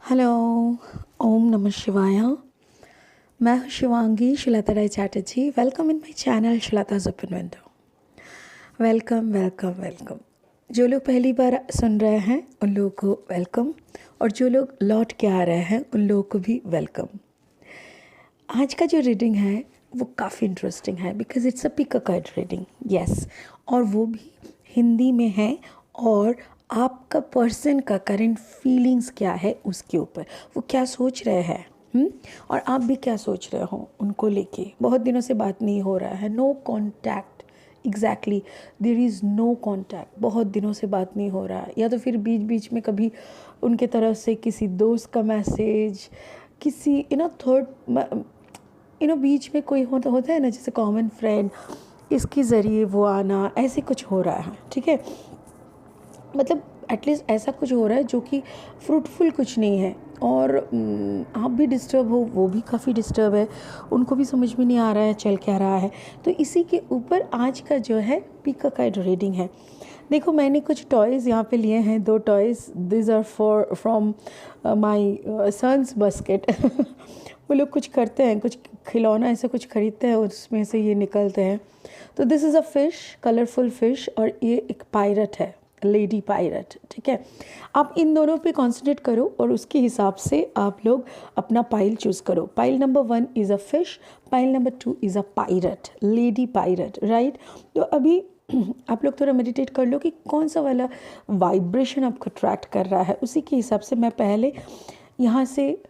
Hello, ओम नमः शिवाय। मैं हूँ Shivangi Shilata Rai Chatterjee. Welcome in my channel Shilata's open window. Welcome welcome welcome. जो लोग पहली बार सुन रहे हैं उन लोगों को वेलकम, और जो लोग लौट के आ रहे हैं उन लोगों को भी वेलकम। आज का जो रीडिंग है वो काफ़ी इंटरेस्टिंग है because it's a pick a card reading. Yes, और वो भी हिंदी में है, और आपका पर्सन का करंट फीलिंग्स क्या है उसके ऊपर, वो क्या सोच रहे हैं। और आप भी क्या सोच रहे हो उनको लेके। बहुत दिनों से बात नहीं हो रहा है, no contact. Exactly, there is no contact. बहुत दिनों से बात नहीं हो रहा है, या तो फिर बीच बीच में कभी उनके तरफ से किसी दोस्त का मैसेज, किसी थर्ड बीच में कोई होता है ना, जैसे कॉमन फ्रेंड, इसके ज़रिए वो आना, ऐसे कुछ हो रहा है। ठीक है, मतलब एटलीस्ट ऐसा कुछ हो रहा है जो कि फ्रूटफुल कुछ नहीं है। और आप भी डिस्टर्ब हो, वो भी काफ़ी डिस्टर्ब है, उनको भी समझ में नहीं आ रहा है चल क्या रहा है। तो इसी के ऊपर आज का जो है पिक अ कार्ड रीडिंग है। देखो, मैंने कुछ टॉयज़ यहाँ पे लिए हैं, 2 toys. This are from my son's basket. वो लोग कुछ करते हैं, कुछ खिलौना ऐसा कुछ खरीदते हैं, उसमें से ये निकलते हैं। तो this is a fish, colourful fish, और ये एक पायरट है, लेडी पायरट। ठीक है, आप इन दोनों पे कॉन्सेंट्रेट करो और उसके हिसाब से आप लोग अपना पाइल चूज़ करो। Pile number 1 is a fish, pile number 2 is a pirate, lady pirate, right. तो अभी आप लोग थोड़ा मेडिटेट कर लो कि कौन सा वाला वाइब्रेशन आपको अट्रैक्ट कर रहा है। उसी के हिसाब से मैं पहले यहाँ से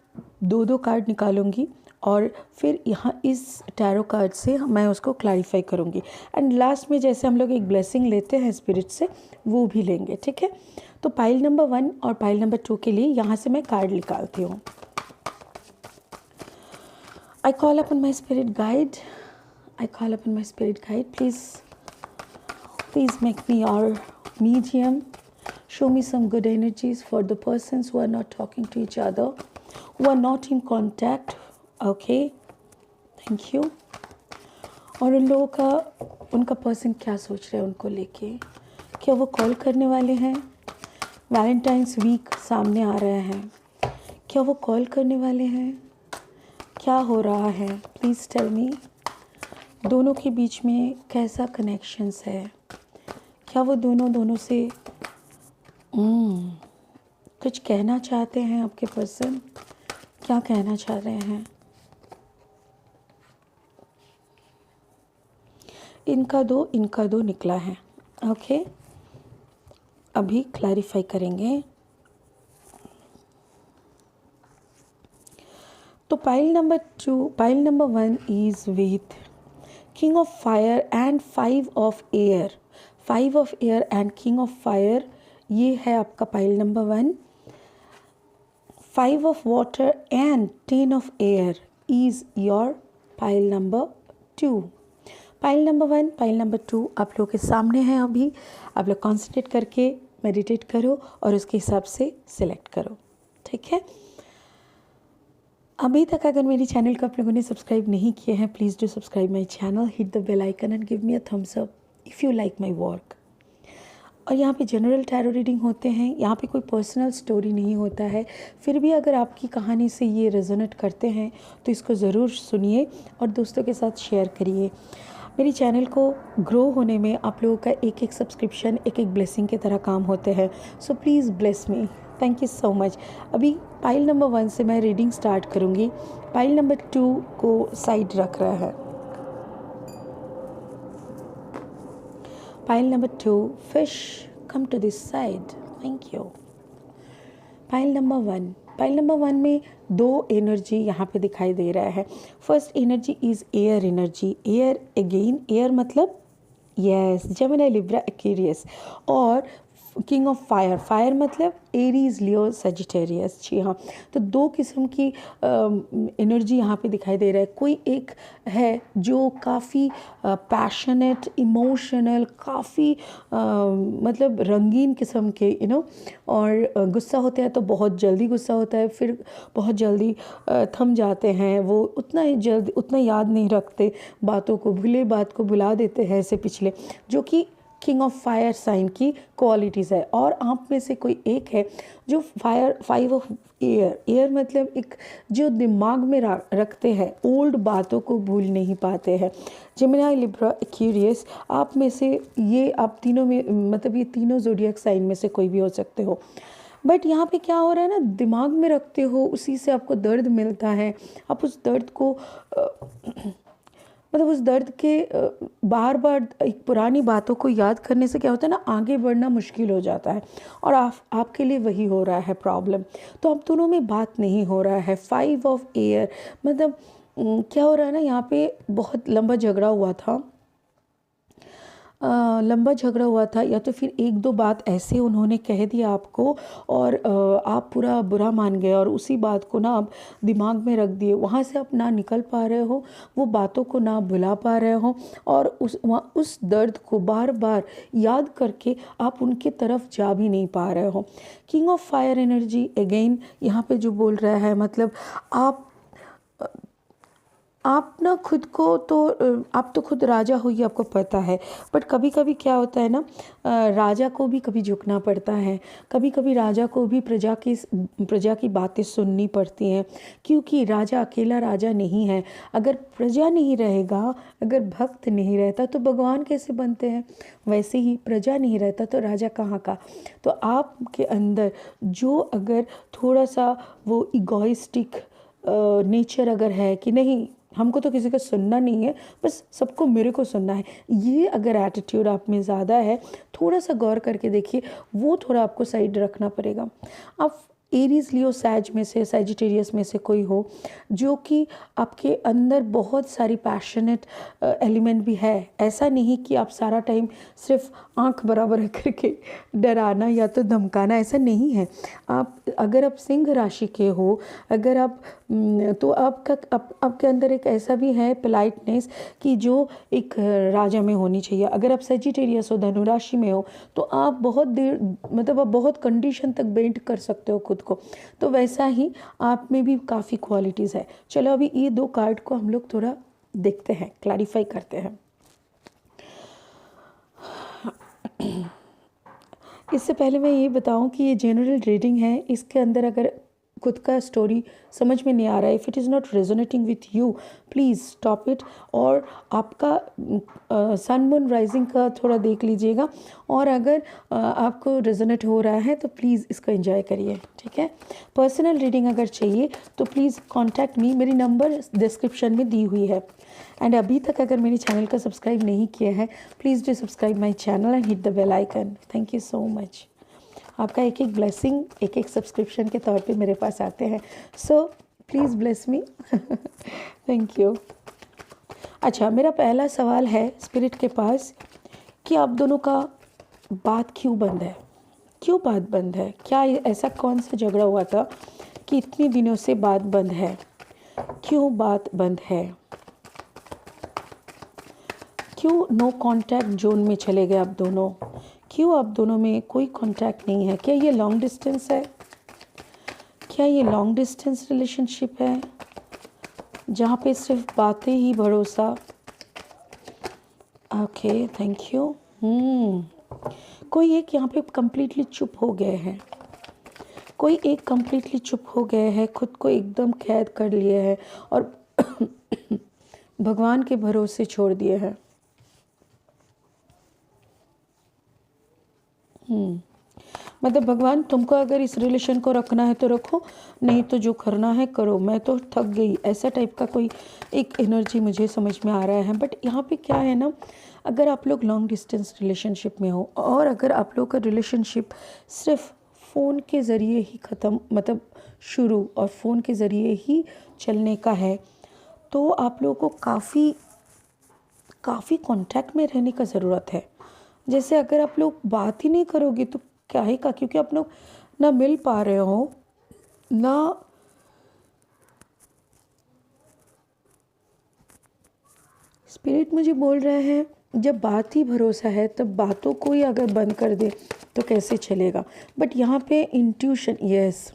2 कार्ड निकालूंगी, और फिर यहाँ इस टैरो कार्ड से मैं उसको क्लैरिफाई करूँगी। एंड लास्ट में जैसे हम लोग एक ब्लेसिंग लेते हैं स्पिरिट से, वो भी लेंगे। ठीक है, तो पाइल नंबर 1 और पाइल नंबर 2 के लिए यहाँ से मैं कार्ड निकालती हूँ। I call upon my spirit guide, I call upon my spirit guide, please make me your medium. Show me some good energies for the persons who are not talking to each other, who are not in contact. Okay, thank you. और उन लोगों का, उनका person क्या सोच रहे हैं उनको लेके। क्या वो कॉल करने वाले हैं? वैलेंटाइंस वीक सामने आ रहे हैं, क्या वो कॉल करने वाले हैं? क्या हो रहा है, प्लीज़ टेल मी। दोनों के बीच में कैसा कनेक्शंस है? क्या वो दोनों से कुछ कहना चाहते हैं? आपके पर्सन क्या कहना चाह रहे हैं? इनका दो निकला है। ओके, अभी क्लैरिफाई करेंगे। तो pile number 1 is with king of fire and 5 of air. 5 of air and king of fire, ये है आपका pile number 1। 5 of water and 10 of air is your pile number 2। Pile number 1, pile number 2 आप लोगों के सामने है। अभी आप लोग कॉन्सेंट्रेट करके मेडिटेट करो और उसके हिसाब से सिलेक्ट करो। ठीक है, अभी तक अगर मेरी चैनल को आप लोगों ने सब्सक्राइब नहीं किए हैं, please do subscribe my channel, hit the bell icon and give me a thumbs up if you like my work. और यहाँ पे जनरल टैरो रीडिंग होते हैं, यहाँ पे कोई पर्सनल स्टोरी नहीं होता है। फिर भी अगर आपकी कहानी से ये रेजोनेट करते हैं तो इसको ज़रूर सुनिए और दोस्तों के साथ शेयर करिए। मेरी चैनल को ग्रो होने में आप लोगों का एक एक सब्सक्रिप्शन एक एक ब्लेसिंग की तरह काम होते हैं। So please bless me, thank you so much. अभी पाइल नंबर 1 से मैं रीडिंग स्टार्ट करूँगी। पाइल नंबर 2 को साइड रख रहा है। Pile number 2, fish, come to this side. Thank you. Pile number 1. Pile number 1 में 2 एनर्जी यहाँ पे दिखाई दे रहा है। First energy is air energy. Air again, air मतलब यस, जेमिनी, लिब्रा, एक्वेरियस। और किंग ऑफ फायर, फायर मतलब एरीज, लियो, Sagittarius. जी हाँ, तो 2 किस्म की एनर्जी यहाँ पे दिखाई दे रहा है। कोई एक है जो काफ़ी पैशनेट, इमोशनल, काफ़ी मतलब रंगीन किस्म के और गुस्सा होते हैं तो बहुत जल्दी गुस्सा होता है, फिर बहुत जल्दी थम जाते हैं। वो उतना याद नहीं रखते बातों को, भूले बात को भुला देते हैं ऐसे पिछले, जो कि किंग ऑफ फायर साइन की क्वालिटीज़ है। और आप में से कोई एक है जो फाइव ऑफ एयर मतलब एक जो दिमाग में रखते हैं, ओल्ड बातों को भूल नहीं पाते हैं। जेमिनी, लिब्रा, एक्वेरियस, आप में से ये आप तीनों में मतलब ये तीनों ज़ोडिएक साइन में से कोई भी हो सकते हो। बट यहाँ पे क्या हो रहा है ना, दिमाग में रखते हो, उसी से आपको दर्द मिलता है। आप उस दर्द को मतलब उस दर्द के बार बार एक पुरानी बातों को याद करने से क्या होता है ना, आगे बढ़ना मुश्किल हो जाता है। और आपके लिए वही हो रहा है प्रॉब्लम। तो आप दोनों में बात नहीं हो रहा है। 5 ऑफ एयर मतलब क्या हो रहा है ना, यहाँ पे बहुत लंबा झगड़ा हुआ था, या तो फिर एक दो बात ऐसे उन्होंने कह दिया आपको और आप पूरा बुरा मान गए और उसी बात को ना आप दिमाग में रख दिए। वहाँ से आप ना निकल पा रहे हो, वो बातों को ना भुला पा रहे हो और उस दर्द को बार बार याद करके आप उनके तरफ जा भी नहीं पा रहे हो। King of fire energy again यहाँ पे जो बोल रहा है, मतलब आप ना खुद को तो आप तो खुद राजा हो, ये आपको पता है। बट कभी कभी क्या होता है ना, राजा को भी कभी झुकना पड़ता है। कभी कभी राजा को भी प्रजा की बातें सुननी पड़ती हैं, क्योंकि राजा अकेला राजा नहीं है। अगर प्रजा नहीं रहेगा, अगर भक्त नहीं रहता तो भगवान कैसे बनते हैं? वैसे ही प्रजा नहीं रहता तो राजा कहाँ का। तो आपके अंदर जो अगर थोड़ा सा वो इगोइस्टिक नेचर अगर है कि नहीं, हमको तो किसी का सुनना नहीं है, बस सबको मेरे को सुनना है, ये अगर एटीट्यूड आप में ज़्यादा है, थोड़ा सा गौर करके देखिए, वो थोड़ा आपको साइड रखना पड़ेगा। आप एरीज, लियो, सैज में से, सैजिटेरियस में से कोई हो जो कि आपके अंदर बहुत सारी पैशनेट एलिमेंट भी है। ऐसा नहीं कि आप सारा टाइम सिर्फ आंख बराबर करके डराना या तो धमकाना, ऐसा नहीं है। अगर आप सिंह राशि के हो, अगर आप तो आपके अंदर एक ऐसा भी है पोलाइटनेस कि जो एक राजा में होनी चाहिए। अगर आप सैजिटेरियस हो, धनु राशि में हो, तो आप बहुत देर मतलब आप बहुत कंडीशन तक बेंड कर सकते हो खुद को। तो वैसा ही आप में भी काफ़ी क्वालिटीज़ है। चलो अभी ये दो कार्ड को हम लोग थोड़ा देखते हैं, क्लैरिफाई करते हैं। इससे पहले मैं ये बताऊं कि ये जनरल रीडिंग है, इसके अंदर अगर खुद का स्टोरी समझ में नहीं आ रहा है, if it is not resonating with you, please stop it और आपका सन मून राइजिंग का थोड़ा देख लीजिएगा। और अगर आपको रेजोनेट हो रहा है तो प्लीज़ इसको एंजॉय करिए, ठीक है। पर्सनल रीडिंग अगर चाहिए तो प्लीज़ कॉन्टैक्ट मी, मेरी नंबर डिस्क्रिप्शन में दी हुई है। एंड अभी तक अगर मेरे चैनल को सब्सक्राइब नहीं किया है, please do subscribe my channel and hit the bell icon. Thank you so much. आपका एक एक ब्लेसिंग, एक एक सब्सक्रिप्शन के तौर पे मेरे पास आते हैं, so please bless me. Thank you. अच्छा, मेरा पहला सवाल है स्पिरिट के पास कि आप दोनों का बात क्यों बंद है? क्यों बात बंद है? क्या ऐसा कौन सा झगड़ा हुआ था कि इतने दिनों से बात बंद है? क्यों बात बंद है? क्यों नो कांटेक्ट जोन में चले गए आप दोनों? क्यों आप दोनों में कोई कांटेक्ट नहीं है? क्या ये लॉन्ग डिस्टेंस है? क्या ये लॉन्ग डिस्टेंस रिलेशनशिप है जहाँ पे सिर्फ बातें ही भरोसा? Okay, thank you. कोई एक यहाँ पे कम्प्लीटली चुप हो गए हैं, कोई एक कम्प्लीटली चुप हो गए हैं, खुद को एकदम कैद कर लिए हैं और भगवान के भरोसे छोड़ दिए हैं। मतलब भगवान, तुमको अगर इस रिलेशन को रखना है तो रखो, नहीं तो जो करना है करो, मैं तो थक गई, ऐसा टाइप का कोई एक एनर्जी मुझे समझ में आ रहा है। बट यहाँ पे क्या है ना, अगर आप लोग लॉन्ग डिस्टेंस रिलेशनशिप में हो और अगर आप लोग का रिलेशनशिप सिर्फ फ़ोन के ज़रिए ही ख़त्म, मतलब शुरू और फ़ोन के ज़रिए ही चलने का है, तो आप लोगों को काफ़ी कांटेक्ट में रहने का ज़रूरत है। जैसे अगर आप लोग बात ही नहीं करोगे तो क्या ही का, क्योंकि आप लोग ना मिल पा रहे हो ना स्पिरिट मुझे बोल रहे हैं, जब बात ही भरोसा है तब बातों को ही अगर बंद कर दे तो कैसे चलेगा। बट यहाँ पे intuition, yes,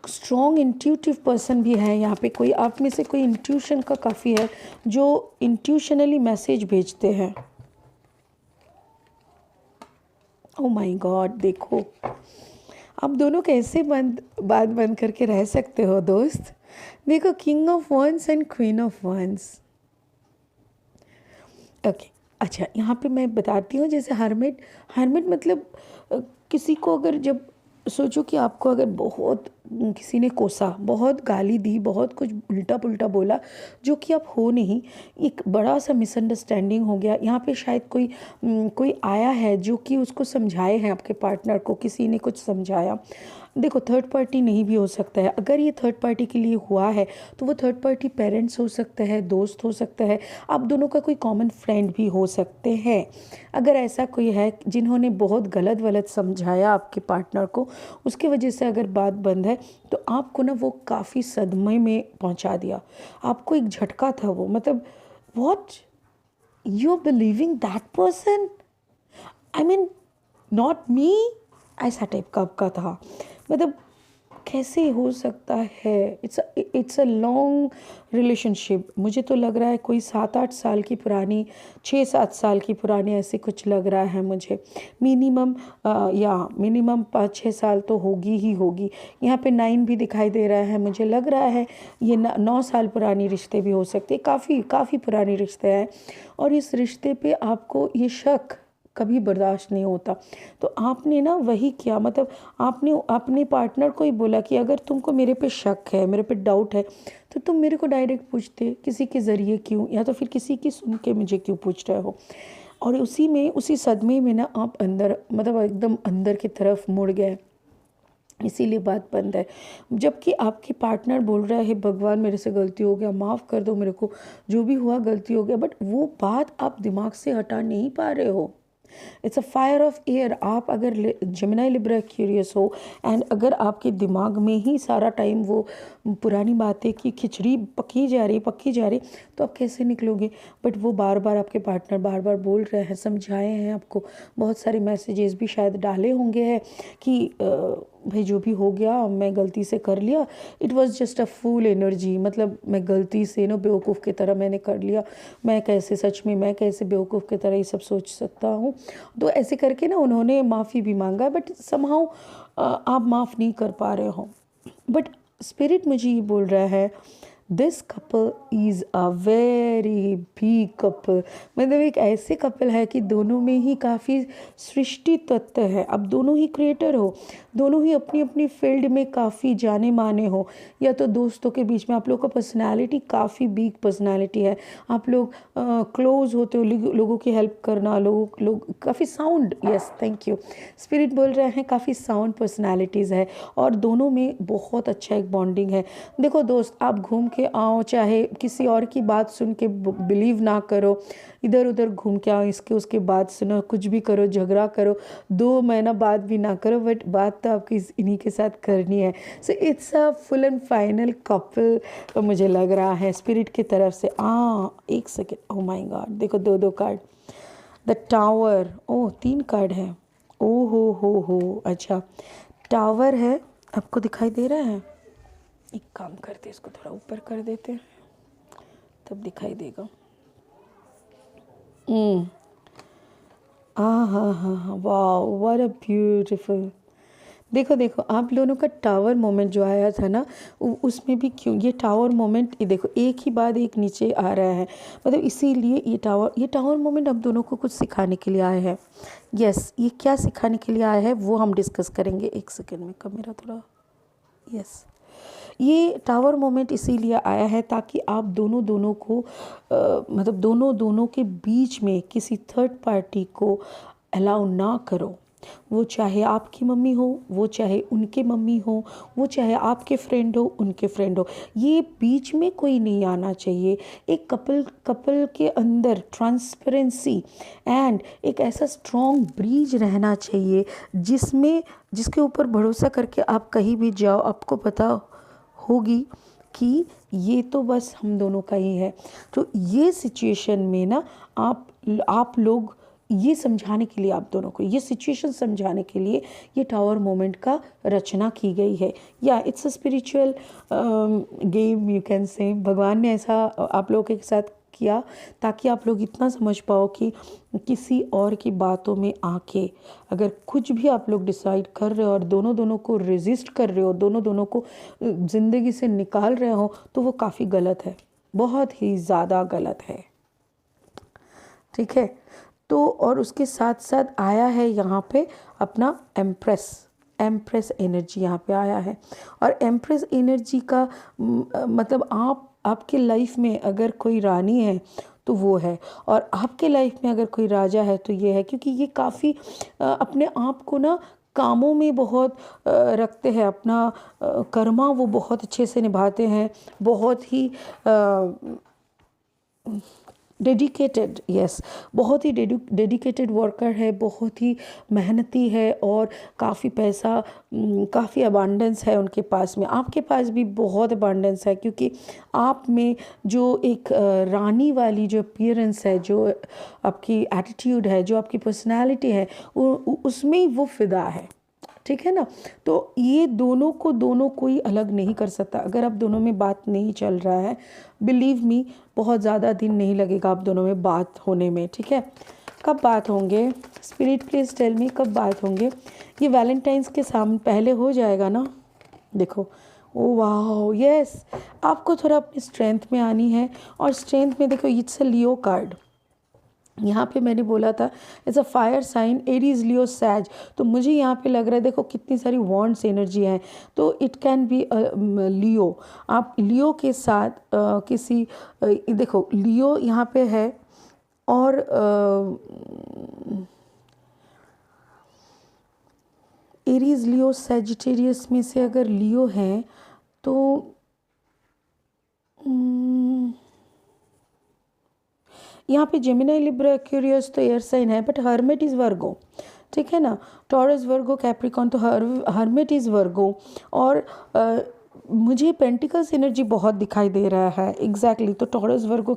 strong intuitive person भी है यहाँ पे। कोई आप में से कोई इंट्यूशन का काफ़ी है, जो इंट्यूशनली मैसेज भेजते हैं। ओह माय गॉड, देखो आप दोनों कैसे बात बंद करके रह सकते हो दोस्त। देखो, king of wands and queen of wands. Okay, अच्छा यहाँ पे मैं बताती हूँ, जैसे हर्मिट, हर्मिट मतलब किसी को अगर, जब सोचो कि आपको अगर बहुत किसी ने कोसा, बहुत गाली दी, बहुत कुछ उल्टा पुल्टा बोला जो कि आप हो नहीं, एक बड़ा सा मिसअंडरस्टैंडिंग हो गया यहाँ पे, शायद कोई आया है जो कि उसको समझाए हैं, आपके पार्टनर को किसी ने कुछ समझाया। देखो, थर्ड पार्टी नहीं भी हो सकता है, अगर ये थर्ड पार्टी के लिए हुआ है तो वो थर्ड पार्टी पेरेंट्स हो सकता है, दोस्त हो सकता है, आप दोनों का कोई कॉमन फ्रेंड भी हो सकते हैं। अगर ऐसा कोई है जिन्होंने बहुत गलत वलत समझाया आपके पार्टनर को, उसकी वजह से अगर बात बंद है, तो आपको ना वो काफ़ी सदमे में पहुंचा दिया, आपको एक झटका था वो, मतलब what, you are believing that person, I mean not me, ऐसा टाइप का आपका था। मतलब कैसे हो सकता है। इट्स अ लॉन्ग रिलेशनशिप, मुझे तो लग रहा है कोई 7-8 साल की पुरानी, 6-7 साल की पुरानी, ऐसे कुछ लग रहा है मुझे। मिनिमम मिनिमम 5-6 साल तो होगी ही होगी। यहाँ पे 9 भी दिखाई दे रहा है, मुझे लग रहा है ये 9 साल पुरानी रिश्ते भी हो सकते हैं, काफ़ी पुरानी रिश्ते हैं। और इस रिश्ते पे आपको ये शक कभी बर्दाश्त नहीं होता। तो आपने ना वही किया, मतलब आपने अपने पार्टनर को ही बोला कि अगर तुमको मेरे पे शक है, मेरे पे डाउट है, तो तुम मेरे को डायरेक्ट पूछते, किसी के ज़रिए क्यों, या तो फिर किसी की सुन के मुझे क्यों पूछ रहे हो। और उसी सदमे में ना आप अंदर, मतलब एकदम अंदर की तरफ मुड़ गए, इसीलिए बात बंद है। जबकि आपके पार्टनर बोल रहा है भगवान मेरे से गलती हो गया, माफ़ कर दो मेरे को, जो भी हुआ गलती हो गया, बट वो बात आप दिमाग से हटा नहीं पा रहे हो। It's a fire of air. आप अगर जेमिनी लिब्रा क्यूरियस हो, एंड अगर आपके दिमाग में ही सारा टाइम वो पुरानी बातें की खिचड़ी पकी जा रही, तो आप कैसे निकलोगे। बट वो बार बार, आपके पार्टनर बार बार बोल रहे हैं, समझाए हैं आपको, बहुत सारे मैसेजेस भी शायद डाले होंगे हैं कि भाई जो भी हो गया मैं गलती से कर लिया, it was just a fool energy, मतलब मैं गलती से ना बेवकूफ़ की तरह मैंने कर लिया, मैं कैसे बेवकूफ़ की तरह ये सब सोच सकता हूँ। तो ऐसे करके ना उन्होंने माफ़ी भी मांगा, बट समहाउ आप माफ़ नहीं कर पा रहे हो। बट स्पिरिट मुझे ये बोल रहा है, this couple is a very big couple, मतलब एक ऐसे कपल है कि दोनों में ही काफ़ी सृष्टि तत्व है। अब दोनों ही क्रिएटर हो, दोनों ही अपनी अपनी फील्ड में काफ़ी जाने माने हो, या तो दोस्तों के बीच में आप लोग का पर्सनालिटी काफ़ी बिग पर्सनालिटी है, आप लोग क्लोज होते हो, लोगों की हेल्प करना, लोग काफ़ी sound, yes thank you, spirit बोल रहे हैं काफ़ी साउंड पर्सनालिटीज़ है, और दोनों में बहुत अच्छा एक बॉन्डिंग है। देखो दोस्त, आप घूम के आओ, चाहे किसी और की बात सुन के बिलीव ना करो, इधर उधर घूम के आओ, इसके उसके बात सुनो, कुछ भी करो, झगड़ा करो, 2 महीना बात भी ना करो, बट बात तो आपकी इन्हीं के साथ करनी है। So it's a full and final couple मुझे लग रहा है स्पिरिट की तरफ से। एक सेकेंड, ओह माय गॉड, देखो 2 card, the tower, oh 3 card है, ओ हो, अच्छा टावर है, आपको दिखाई दे रहा है। एक काम करते, इसको थोड़ा ऊपर कर देते हैं, तब दिखाई देगा। हाँ, वाह, व्हाट अ ब्यूटीफुल। देखो आप लोगों का टावर मोमेंट जो आया था ना, उसमें भी क्यों ये टावर मोमेंट, ये देखो एक ही बाद एक नीचे आ रहा है, मतलब इसीलिए ये टावर मोमेंट हम दोनों को कुछ सिखाने के लिए आए हैं। यस, ये क्या सिखाने के लिए आया है वो हम डिस्कस करेंगे। एक सेकेंड में कब मेरा थोड़ा, यस, ये टावर मोमेंट इसीलिए आया है ताकि आप दोनों को मतलब दोनों के बीच में किसी थर्ड पार्टी को अलाउ ना करो। वो चाहे आपकी मम्मी हो, वो चाहे उनके मम्मी हो, वो चाहे आपके फ्रेंड हो, उनके फ्रेंड हो, ये बीच में कोई नहीं आना चाहिए। एक कपल के अंदर ट्रांसपेरेंसी एंड एक ऐसा स्ट्रॉन्ग ब्रिज रहना चाहिए जिसके ऊपर भरोसा करके आप कहीं भी जाओ, आपको पता होगी कि ये तो बस हम दोनों का ही है। तो ये सिचुएशन में ना आप लोग ये समझाने के लिए, आप दोनों को ये सिचुएशन समझाने के लिए ये टावर मोमेंट का रचना की गई है। या it's a spiritual game, you can say. भगवान ने ऐसा आप लोगों के साथ किया ताकि आप लोग इतना समझ पाओ कि किसी और की बातों में आके अगर कुछ भी आप लोग डिसाइड कर रहे हो और दोनों को रेजिस्ट कर रहे हो, दोनों को ज़िंदगी से निकाल रहे हो, तो वो काफ़ी गलत है, बहुत ही ज़्यादा गलत है। ठीक है, तो और उसके साथ साथ आया है यहाँ पे अपना एम्प्रेस एनर्जी यहाँ पे आया है। और एम्प्रेस एनर्जी का मतलब आपके लाइफ में अगर कोई रानी है तो वो है, और आपके लाइफ में अगर कोई राजा है तो ये है, क्योंकि ये काफ़ी अपने आप को ना कामों में बहुत रखते हैं, अपना कर्मा वो बहुत अच्छे से निभाते हैं, बहुत ही डेडिकेटेड, यस, बहुत ही डेडिकेटेड वर्कर है, बहुत ही मेहनती है, और काफ़ी पैसा, काफ़ी अबांडेंस है उनके पास में। आपके पास भी बहुत अबांडेंस है, क्योंकि आप में जो एक रानी वाली जो अपीयरेंस है, जो आपकी एटीट्यूड है, जो आपकी पर्सनालिटी है, उसमें ही वो फिदा है। ठीक है ना। तो ये दोनों कोई अलग नहीं कर सकता। अगर आप दोनों में बात नहीं चल रहा है, बिलीव मी, बहुत ज़्यादा दिन नहीं लगेगा आप दोनों में बात होने में। ठीक है, कब बात होंगे? स्पिरिट प्लीज टेल मी, कब बात होंगे? ये वैलेंटाइंस के सामने पहले हो जाएगा ना। देखो, ओ वाह, यस, आपको थोड़ा अपनी स्ट्रेंथ में आनी है, और स्ट्रेंथ में देखो, इट्स अ लियो कार्ड। यहाँ पे मैंने बोला था it's a fire sign, Aries, Leo, Sag. तो मुझे यहाँ पे लग रहा है, देखो कितनी सारी वॉन्ड्स एनर्जी है, तो इट कैन बी लियो। आप लियो के साथ किसी देखो लियो यहाँ पे है, और एरीज, लियो, सैजिटेरियस में से अगर लियो है तो यहाँ पे जेमिनी, लिब्रा, एक्वेरियस तो एयर साइन है, बट हर्मिट इज़ वर्गो। ठीक है ना, टॉरस, वर्गो, कैप्रिकॉन, तो हर्मिट इज़ वर्गो। और मुझे पेंटिकल्स एनर्जी बहुत दिखाई दे रहा है, एग्जैक्टली। तो टॉरस, वर्गो,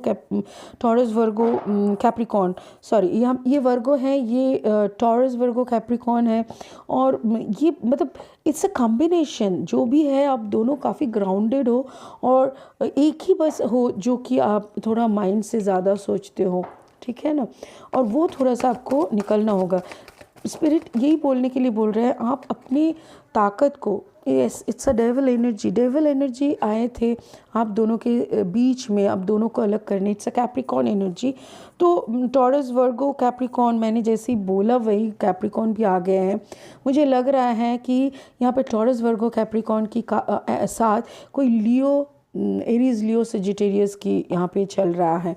कैप्रिकॉन, सॉरी, ये वर्गो है, ये टॉरस, वर्गो, कैप्रिकॉन है। और ये मतलब इट्स अ कॉम्बिनेशन, जो भी है आप दोनों काफ़ी ग्राउंडेड हो, और एक ही बस हो जो कि आप थोड़ा माइंड से ज़्यादा सोचते हो। ठीक है ना, और वो थोड़ा सा आपको निकलना होगा। स्पिरिट यही बोलने के लिए बोल रहे हैं, आप अपनी ताकत को, yes, it's a devil energy आए थे आप दोनों के बीच में, आप दोनों को अलग करने, इट्स अ कैप्रिकॉन एनर्जी। तो टॉरस, वर्गो, कैप्रिकॉन, मैंने जैसे ही बोला वही कैप्रिकॉन भी आ गए हैं। मुझे लग रहा है कि यहाँ पे टॉरस, वर्गो, कैप्रिकॉन की साथ कोई लियो, एरीज, लियो, सजिटेरियस की यहाँ पे चल रहा है।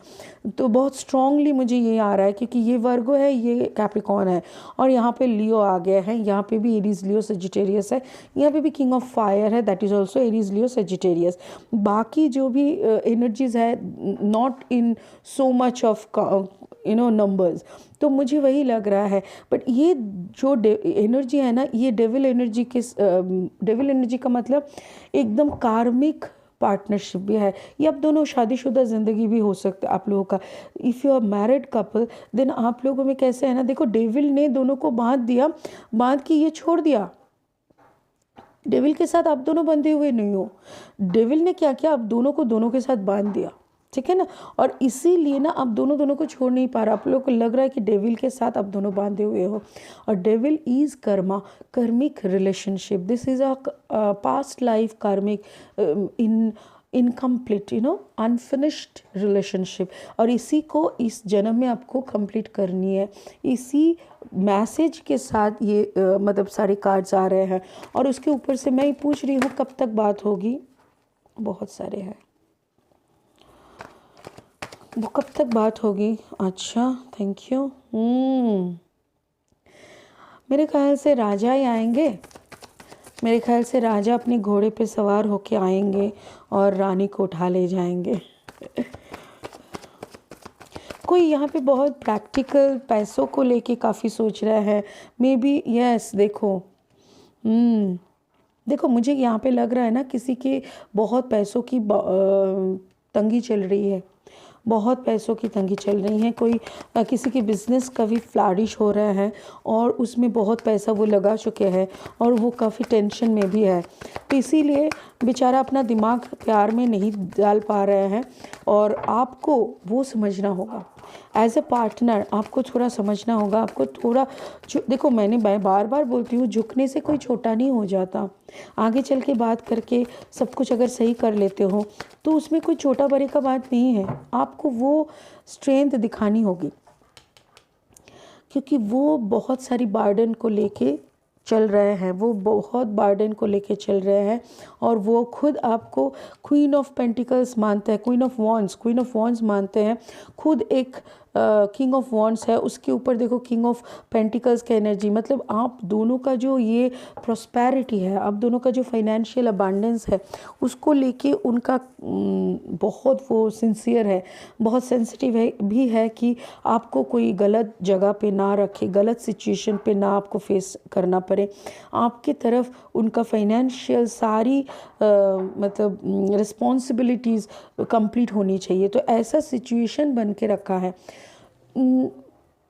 तो बहुत स्ट्रांगली मुझे ये आ रहा है, क्योंकि ये वर्गो है, ये कैप्रिकॉन है, और यहाँ पे लियो आ गया है। यहाँ पे भी एरीज, लियो, सजिटेरियस है। यहाँ पे भी किंग ऑफ फायर है, that is also Aries, Leo, Sagittarius. बाकी जो भी एनर्जीज है, not in so much of numbers. तो मुझे वही लग रहा है, बट ये जो एनर्जी है ना, ये डेविल एनर्जी का मतलब एकदम कार्मिक पार्टनरशिप भी है। ये आप दोनों शादीशुदा ज़िंदगी भी हो सकते आप लोगों का। If you are married couple, then आप लोगों में कैसे है ना, देखो डेविल ने दोनों को बांध के ये छोड़ दिया। डेविल के साथ आप दोनों बंधे हुए नहीं हो, डेविल ने क्या किया, आप दोनों को दोनों के साथ बांध दिया। ठीक है ना, और इसीलिए ना आप दोनों को छोड़ नहीं पा रहा। आप लोगों को लग रहा है कि डेविल के साथ आप दोनों बांधे हुए हो, और डेविल इज कार्मिक relationship. This is a past life कार्मिक इनकम्प्लीट, अनफिनिश्ड रिलेशनशिप, और इसी को इस जन्म में आपको कंप्लीट करनी है। इसी मैसेज के साथ ये मतलब सारे कार्ड्स आ रहे हैं, और उसके ऊपर से मैं पूछ रही हूँ कब तक बात होगी। बहुत सारे हैं, वो कब तक बात होगी? अच्छा, थैंक यू। मेरे ख्याल से राजा ही आएंगे। मेरे ख्याल से राजा अपने घोड़े पे सवार होके आएंगे और रानी को उठा ले जाएंगे। कोई यहाँ पे बहुत प्रैक्टिकल पैसों को लेके काफ़ी सोच रहा है, मे बी, यस। देखो मुझे यहाँ पे लग रहा है ना, किसी के बहुत पैसों की तंगी चल रही है, बहुत पैसों की तंगी चल रही है, कोई किसी के बिज़नेस काफ़ी फ्लरिश हो रहा है और उसमें बहुत पैसा वो लगा चुके हैं और वो काफ़ी टेंशन में भी है। तो इसीलिए बेचारा अपना दिमाग प्यार में नहीं डाल पा रहे हैं और आपको वो समझना होगा। एज ए पार्टनर आपको थोड़ा समझना होगा, आपको थोड़ा देखो, मैं बार बार बोलती हूँ, झुकने से कोई छोटा नहीं हो जाता। आगे चल के बात करके सब कुछ अगर सही कर लेते हो तो उसमें कोई छोटा बड़े का बात नहीं है। आपको वो स्ट्रेंथ दिखानी होगी, क्योंकि वो बहुत सारी बर्डन को लेके चल रहे हैं, वो बहुत बर्डन को लेके चल रहे हैं और वो खुद आपको क्वीन ऑफ पेंटिकल्स मानते हैं, क्वीन ऑफ वॉन्ड्स मानते हैं। खुद एक किंग ऑफ वॉन्ड्स है, उसके ऊपर देखो किंग ऑफ पेंटिकल्स का एनर्जी। मतलब आप दोनों का जो ये प्रॉस्पेरिटी है, आप दोनों का जो फाइनेंशियल अबांडेंस है, उसको लेके उनका बहुत वो सिंसियर है, बहुत सेंसिटिव है भी है कि आपको कोई गलत जगह पे ना रखे, गलत सिचुएशन पे ना आपको फेस करना पड़े। आपकी तरफ उनका फाइनेंशियल सारी मतलब रिस्पॉन्सिबिलिटीज़ कंप्लीट होनी चाहिए। तो ऐसा सिचुएशन बन के रखा है।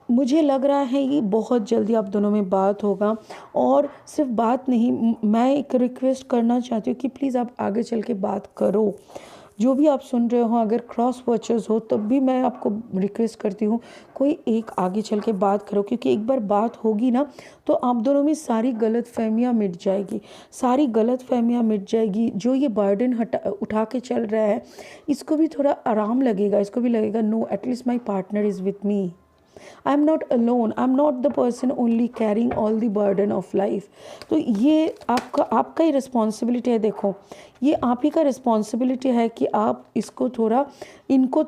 मुझे लग रहा है ये बहुत जल्दी आप दोनों में बात होगा। और सिर्फ बात नहीं, मैं एक रिक्वेस्ट करना चाहती हूँ कि प्लीज़ आप आगे चल के बात करो। जो भी आप सुन रहे हो, अगर क्रॉस वॉचर्स हो तब भी मैं आपको रिक्वेस्ट करती हूँ, कोई एक आगे चल के बात करो, क्योंकि एक बार बात होगी ना तो आप दोनों में सारी गलत फहमियाँ मिट जाएगी, सारी गलत फहमियाँ मिट जाएगी। जो ये बर्डन उठा के चल रहा है, इसको भी थोड़ा आराम लगेगा, इसको भी लगेगा no, at least my partner is with me, I am not alone, I am not the person only carrying all the burden of life. तो ये आपका ही रिस्पॉन्सिबिलिटी है। देखो, ये आप ही का रिस्पॉन्सिबिलिटी है कि आप इनको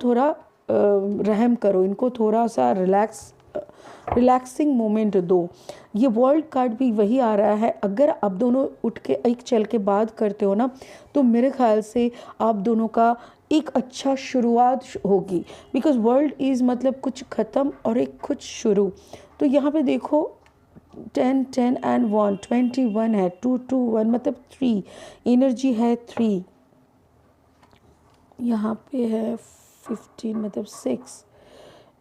थोड़ा रहम करो, इनको थोड़ा सा रिलैक्सिंग मोमेंट दो। ये वर्ल्ड कार्ड भी वही आ रहा है। अगर आप दोनों उठ के एक चल के बात करते हो ना, तो मेरे ख्याल से आप दोनों का एक अच्छा शुरुआत होगी। बिकॉज वर्ल्ड इज़ मतलब कुछ ख़त्म और एक कुछ शुरू। तो यहाँ पे देखो 10 10 एंड 1 21 है, 2 2 1 मतलब 3 एनर्जी है, 3 यहाँ पे है, 15 मतलब 6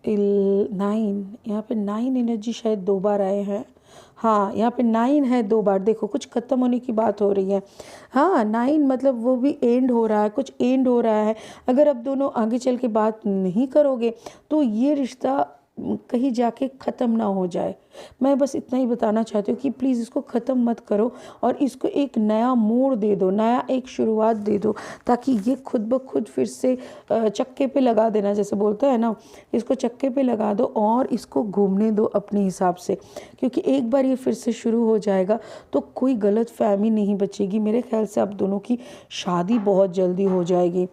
9, यहाँ पे 9 एनर्जी शायद 2 बार आए हैं। हाँ, यहाँ पे 9 है 2 बार। देखो, कुछ ख़त्म होने की बात हो रही है। हाँ, 9 मतलब वो भी एंड हो रहा है, कुछ एंड हो रहा है। अगर अब दोनों आगे चल के बात नहीं करोगे तो ये रिश्ता कहीं जाके ख़त्म ना हो जाए। मैं बस इतना ही बताना चाहती हूँ कि प्लीज़ इसको ख़त्म मत करो और इसको एक नया मोड़ दे दो, नया एक शुरुआत दे दो, ताकि ये खुद ब खुद फिर से चक्के पे लगा देना, जैसे बोलते हैं ना, इसको चक्के पे लगा दो और इसको घूमने दो अपने हिसाब से। क्योंकि एक बार ये फिर से शुरू हो जाएगा तो कोई गलत फहमी नहीं बचेगी। मेरे ख्याल से आप दोनों की शादी बहुत जल्दी हो जाएगी।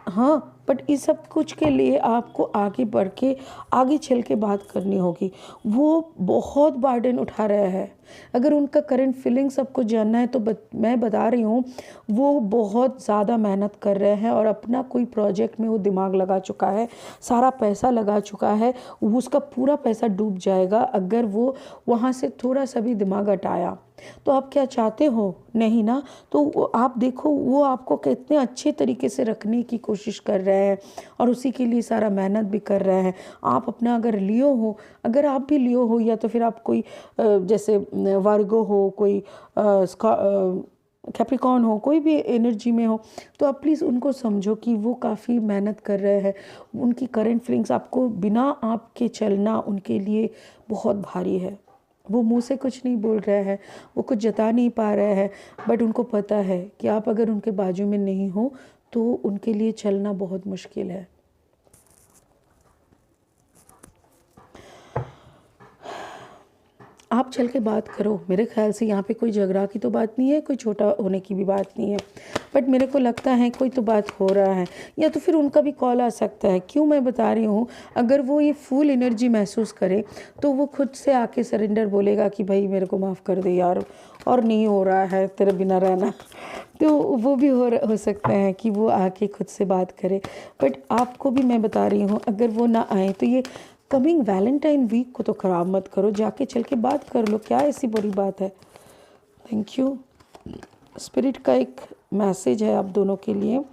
हाँ, बट इस सब कुछ के लिए आपको आगे बढ़ के आगे चल के बात करनी होगी। वो बहुत बर्डन उठा रहा है। अगर उनका करंट फीलिंग सबको जानना है तो मैं बता रही हूँ, वो बहुत ज़्यादा मेहनत कर रहे हैं और अपना कोई प्रोजेक्ट में वो दिमाग लगा चुका है, सारा पैसा लगा चुका है। उसका पूरा पैसा डूब जाएगा अगर वो वहाँ से थोड़ा सा भी दिमाग हटाया। तो आप क्या चाहते हो? नहीं ना। तो आप देखो, वो आपको कितने अच्छे तरीके से रखने की कोशिश कर रहे हैं और उसी के लिए सारा मेहनत भी कर रहे हैं। आप अपना अगर लियो हो, अगर आप भी लियो हो, या तो फिर आप कोई जैसे वर्गो हो, कोई कैप्रिकॉर्न हो, कोई भी एनर्जी में हो, तो आप प्लीज़ उनको समझो कि वो काफ़ी मेहनत कर रहे हैं। उनकी करंट फीलिंग्स आपको बिना आपके चलना उनके लिए बहुत भारी है। वो मुंह से कुछ नहीं बोल रहे हैं, वो कुछ जता नहीं पा रहे हैं, बट उनको पता है कि आप अगर उनके बाजू में नहीं हो तो उनके लिए चलना बहुत मुश्किल है। आप चल के बात करो। मेरे ख्याल से यहाँ पे कोई झगड़ा की तो बात नहीं है, कोई छोटा होने की भी बात नहीं है, बट मेरे को लगता है कोई तो बात हो रहा है, या तो फिर उनका भी कॉल आ सकता है। क्यों मैं बता रही हूँ, अगर वो ये फुल एनर्जी महसूस करे तो वो खुद से आके सरेंडर बोलेगा कि भाई मेरे को माफ़ कर दे यार, और नहीं हो रहा है तेरे बिना रहना। तो वो भी हो सकता है कि वो आके खुद से बात करे। बट आपको भी मैं बता रही हूँ, अगर वो ना आए तो ये कमिंग वैलेंटाइन वीक को तो ख़राब मत करो, जाके चल के बात कर लो, क्या ऐसी बड़ी बात है। Thank you. स्पिरिट का एक मैसेज है आप दोनों के लिए।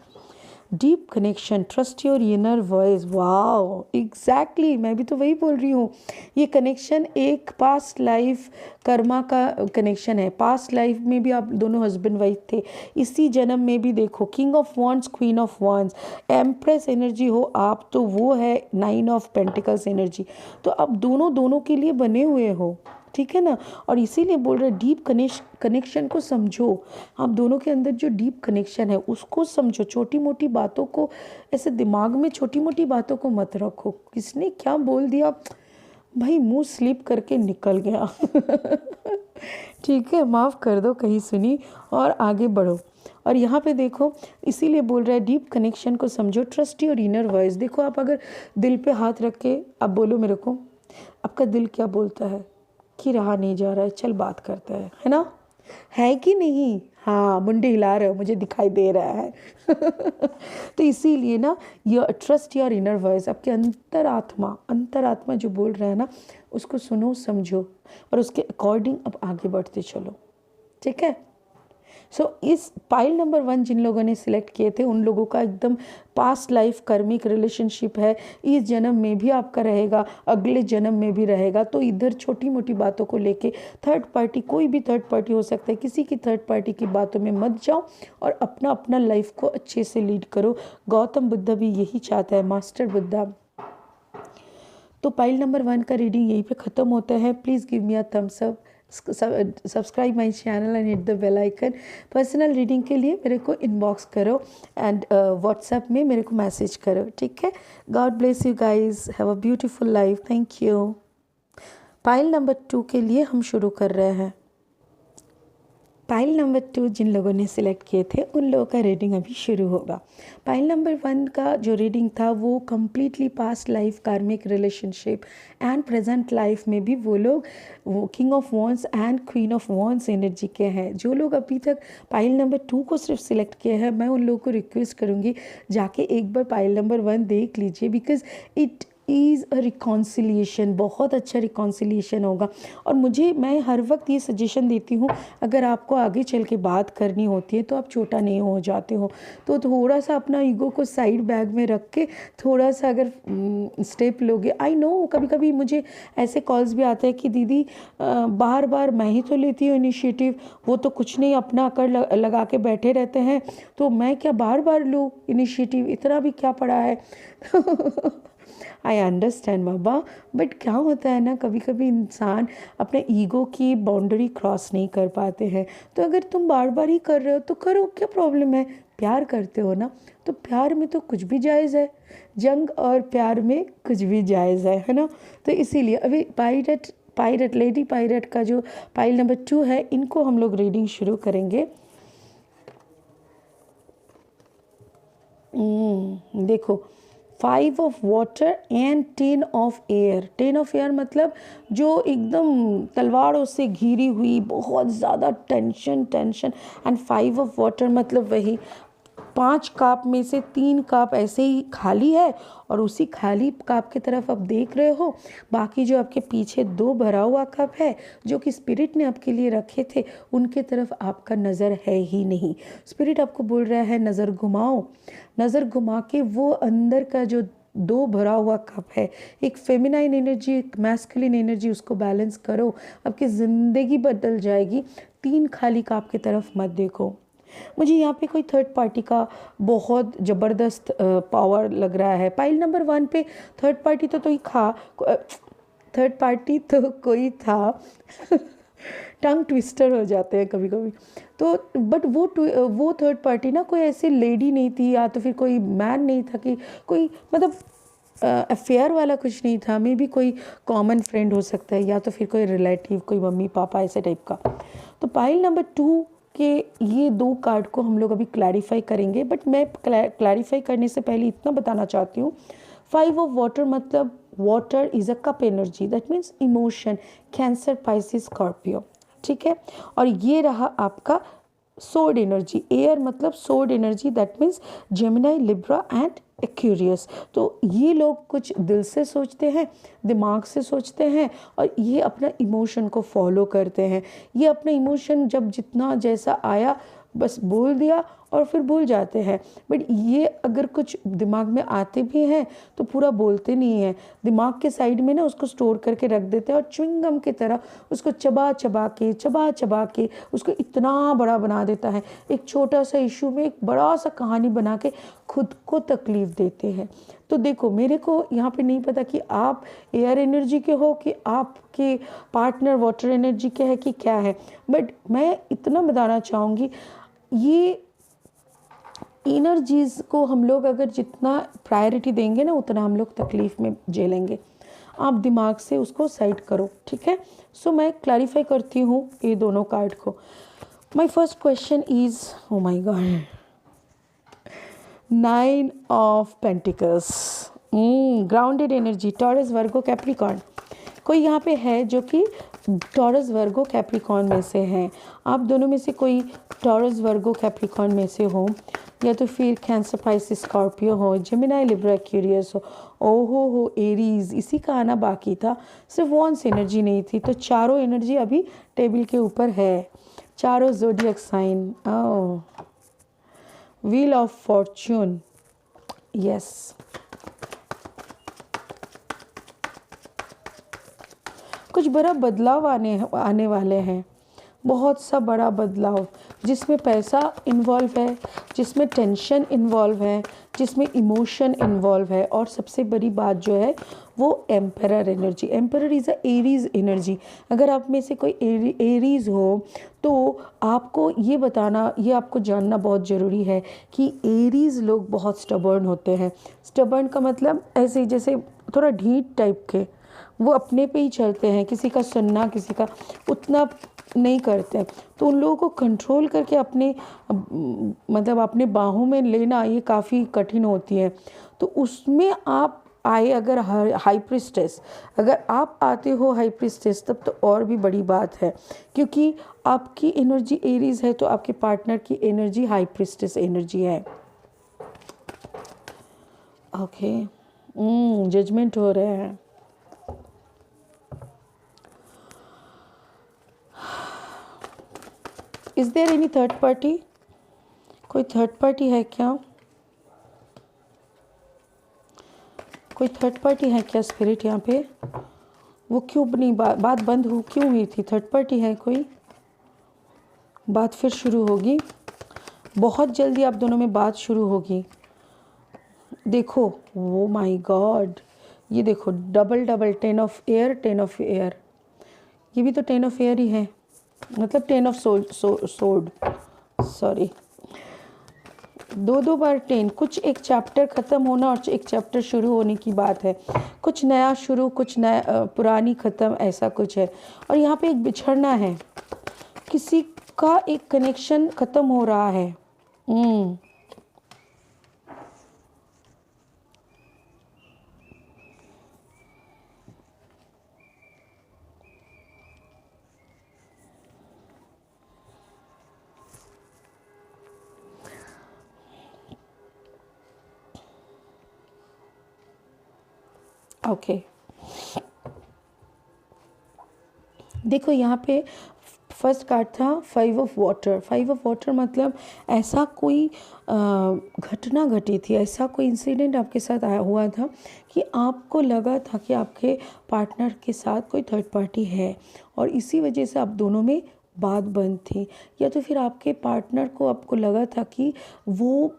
Deep connection, trust your inner voice. Wow, exactly, मैं भी तो वही बोल रही हूँ। ये कनेक्शन एक पास्ट लाइफ कर्मा का कनेक्शन है। पास्ट लाइफ में भी आप दोनों हस्बैंड वाइफ थे, इसी जन्म में भी देखो king of wands, queen of wands, empress energy हो आप तो वो है 9 ऑफ पेंटिकल्स एनर्जी। तो अब दोनों दोनों के लिए बने हुए हो, ठीक है ना। और इसीलिए बोल रहे डीप कनेक्शन को समझो। आप दोनों के अंदर जो डीप कनेक्शन है उसको समझो। छोटी मोटी बातों को ऐसे दिमाग में, छोटी मोटी बातों को मत रखो। किसने क्या बोल दिया भाई, मुंह स्लिप करके निकल गया ठीक है, माफ़ कर दो, कहीं सुनी और आगे बढ़ो। और यहाँ पे देखो, इसीलिए बोल रहा है डीप कनेक्शन को समझो, ट्रस्ट योर इनर वॉइस। देखो, आप अगर दिल पे हाथ रख के आप बोलो मेरे को, आपका दिल क्या बोलता है कि रहा नहीं जा रहा है, चल बात करते हैं, है ना, है कि नहीं। हाँ, मुंडी हिला रहे हो, मुझे दिखाई दे रहा है तो इसीलिए ना, ये ट्रस्ट योर इनर वॉइस, आपके अंतरात्मा जो बोल रहा है ना, उसको सुनो, समझो और उसके अकॉर्डिंग अब आगे बढ़ते चलो, ठीक है। सो इस पाइल नंबर 1 जिन लोगों ने सिलेक्ट किए थे उन लोगों का एकदम पास्ट लाइफ कर्मिक रिलेशनशिप है। इस जन्म में भी आपका रहेगा, अगले जन्म में भी रहेगा। तो इधर छोटी मोटी बातों को लेके थर्ड पार्टी, कोई भी थर्ड पार्टी हो सकता है, किसी की थर्ड पार्टी की बातों में मत जाओ और अपना अपना लाइफ को अच्छे से लीड करो। गौतम बुद्धा भी यही चाहता है, मास्टर बुद्धा। तो पाइल नंबर 1 का रीडिंग यहीं पे ख़त्म होता है। Please give me a thumbs up, subscribe my channel and hit the bell icon. Personal reading के लिए मेरे को इनबॉक्स करो एंड व्हाट्सएप में मेरे को मैसेज करो, ठीक है। God bless you guys, have a beautiful life, thank you. Pile number 2 के लिए हम शुरू कर रहे हैं। पाइल नंबर 2 जिन लोगों ने सिलेक्ट किए थे उन लोगों का रीडिंग अभी शुरू होगा। पाइल नंबर 1 का जो रीडिंग था वो कम्प्लीटली पास्ट लाइफ कार्मिक रिलेशनशिप एंड प्रेजेंट लाइफ में भी वो लोग king of wands and queen of wands energy के हैं। जो लोग अभी तक पाइल नंबर 2 को सिर्फ सिलेक्ट किए हैं, मैं उन लोगों को रिक्वेस्ट करूँगी जाके एक बार पाइल नंबर 1 देख लीजिए, because it is a reconciliation, बहुत अच्छा रिकॉन्सिलिएशन होगा। और मैं हर वक्त ये सजेशन देती हूँ, अगर आपको आगे चल के बात करनी होती है तो आप छोटा नहीं हो जाते हो, तो थोड़ा सा अपना ईगो को साइड बैग में रख के थोड़ा सा अगर स्टेप लोगे। आई नो कभी कभी मुझे ऐसे कॉल्स भी आते हैं कि दीदी बार बार मैं ही तो लेती हूँ इनिशिएटिव, वो तो कुछ नहीं अपना अकड़ लगा के बैठे रहते हैं, तो मैं क्या बार बार लूँ इनिशिएटिव, इतना भी क्या पड़ा है आई अंडरस्टैंड बाबा, बट क्या होता है ना, कभी कभी इंसान अपने ईगो की बाउंड्री क्रॉस नहीं कर पाते हैं। तो अगर तुम बार बार ही कर रहे हो तो करो, क्या प्रॉब्लम है, प्यार करते हो ना, तो प्यार में तो कुछ भी जायज़ है, जंग और प्यार में कुछ भी जायज़ है ना। तो इसीलिए अभी पायरेट लेडी पायरेट का जो पाइल नंबर 2 है, इनको हम लोग रीडिंग शुरू करेंगे। देखो, 5 of water and 10 of air. 10 of air मतलब जो एकदम तलवारों से घिरी हुई, बहुत ज़्यादा टेंशन एंड 5 ऑफ वाटर मतलब वही 5 कप में से 3 कप ऐसे ही खाली है और उसी खाली कप की तरफ आप देख रहे हो। बाकी जो आपके पीछे 2 भरा हुआ कप है जो कि स्पिरिट ने आपके लिए रखे थे, उनके तरफ आपका नज़र है ही नहीं। स्पिरिट आपको बोल रहा है नज़र घुमाओ, नज़र घुमा के वो अंदर का जो 2 भरा हुआ कप है, एक फेमिनाइन एनर्जी, एक मैस्कुलिन एनर्जी, उसको बैलेंस करो, आपकी ज़िंदगी बदल जाएगी। 3 खाली कप की तरफ मत देखो। मुझे यहाँ पे कोई थर्ड पार्टी का बहुत ज़बरदस्त पावर लग रहा है। पाइल नंबर 1 पे थर्ड पार्टी थर्ड पार्टी तो कोई था टंग ट्विस्टर हो जाते हैं कभी कभी तो, बट वो थर्ड पार्टी ना कोई ऐसी लेडी नहीं थी, या तो फिर कोई मैन नहीं था कि कोई मतलब अफेयर वाला कुछ नहीं था। मे भी कोई कॉमन फ्रेंड हो सकता है, या तो फिर कोई रिलेटिव, कोई मम्मी पापा ऐसे टाइप का। तो पाइल नंबर 2 के ये 2 कार्ड को हम लोग अभी क्लैरिफाई करेंगे, बट मैं क्लैरिफाई करने से पहले इतना बताना चाहती हूँ, 5 ऑफ वाटर मतलब water is a cup energy, that means emotion, cancer, Pisces, Scorpio, ठीक है। और ये रहा आपका सोर्ड एनर्जी, एयर मतलब sword energy, that means Gemini, Libra and Aquarius. तो ये लोग कुछ दिल से सोचते हैं, दिमाग से सोचते हैं, और ये अपना इमोशन को फॉलो करते हैं। ये अपना इमोशन जब जितना जैसा आया बस बोल दिया और फिर भूल जाते हैं। बट ये अगर कुछ दिमाग में आते भी हैं तो पूरा बोलते नहीं हैं, दिमाग के साइड में ना उसको स्टोर करके रख देते हैं और च्युइंगम की तरह उसको चबा चबा के उसको इतना बड़ा बना देता है। एक छोटा सा इशू में एक बड़ा सा कहानी बना के खुद को तकलीफ देते हैं। तो देखो, मेरे को यहाँ पे नहीं पता कि आप एयर एनर्जी के हो कि आपके पार्टनर वाटर एनर्जी के है कि क्या है, बट मैं इतना बताना चाहूँगी, ये एनर्जीज़ को हम लोग अगर जितना प्रायोरिटी देंगे ना उतना हम लोग तकलीफ़ में झेलेंगे। आप दिमाग से उसको साइड करो, ठीक है। सो मैं क्लैरिफाई करती हूँ ये दोनों कार्ड को। My first question is, oh my God, 9 of pentacles, grounded energy, Taurus Virgo Capricorn. कोई यहाँ पे है जो कि टॉरस वर्गो कैप्रिकॉर्न में से हैं। आप दोनों में से कोई टॉरस वर्गो कैप्रिकॉर्न में से हो, या तो फिर कैंसर पाइसिस स्कॉर्पियो हो, जेमिनाई लिब्रा एक्वेरियस हो, ओहो हो एरीज। इसी का आना बाकी था, सिर्फ वॉन्स एनर्जी नहीं थी। तो चारों एनर्जी अभी टेबल के ऊपर है, चारों zodiac sign. Oh, wheel of fortune, yes. कुछ बड़ा बदलाव आने वाले हैं, बहुत सा बड़ा बदलाव, जिसमें पैसा इन्वॉल्व है, जिसमें टेंशन इन्वॉल्व है, जिसमें इमोशन इन्वॉल्व है। और सबसे बड़ी बात जो है वो emperor energy. Emperor is a Aries energy. अगर आप में से कोई एरीज हो तो आपको ये बताना, ये आपको जानना बहुत ज़रूरी है कि एरीज लोग बहुत स्टबर्न होते हैं। स्टबर्न का मतलब ऐसे जैसे थोड़ा ढीठ टाइप के, वो अपने पे ही चलते हैं, किसी का सुनना, किसी का उतना नहीं करते हैं। तो उन लोगों को कंट्रोल करके अपने मतलब अपने बाहों में लेना ये काफ़ी कठिन होती है। तो उसमें आप आए अगर हाई प्रिस्टेस, अगर आप आते हो हाई प्रिस्टेस, तब तो और भी बड़ी बात है, क्योंकि आपकी एनर्जी एरीज है तो आपके पार्टनर की एनर्जी हाई प्रिस्टेस एनर्जी है। ओके, जजमेंट हो रहे हैं। Is there any third party? कोई थर्ड पार्टी है क्या? कोई थर्ड पार्टी है क्या स्पिरिट यहाँ पे? वो क्यों नहीं बात बंद क्यों हुई थी? थर्ड पार्टी है कोई? बात फिर शुरू होगी, बहुत जल्दी आप दोनों में बात शुरू होगी। देखो, ओ माय गॉड, ये देखो, double double, 10 of air, 10 of air. ये भी तो 10 ऑफ एयर ही है, मतलब 10 ऑफ सोर्ड, सॉरी, दो बार 10। कुछ एक चैप्टर ख़त्म होना और एक चैप्टर शुरू होने की बात है, कुछ नया शुरू, कुछ नया पुरानी ख़त्म, ऐसा कुछ है। और यहाँ पे एक बिछड़ना है, किसी का एक कनेक्शन ख़त्म हो रहा है। ओके, देखो यहाँ पे फर्स्ट कार्ड था 5 ऑफ वाटर। 5 ऑफ वाटर मतलब ऐसा कोई घटना घटी थी, ऐसा कोई इंसिडेंट आपके साथ हुआ था कि आपको लगा था कि आपके पार्टनर के साथ कोई थर्ड पार्टी है, और इसी वजह से आप दोनों में बात बंद थी। या तो फिर आपके पार्टनर को आपको लगा था कि वो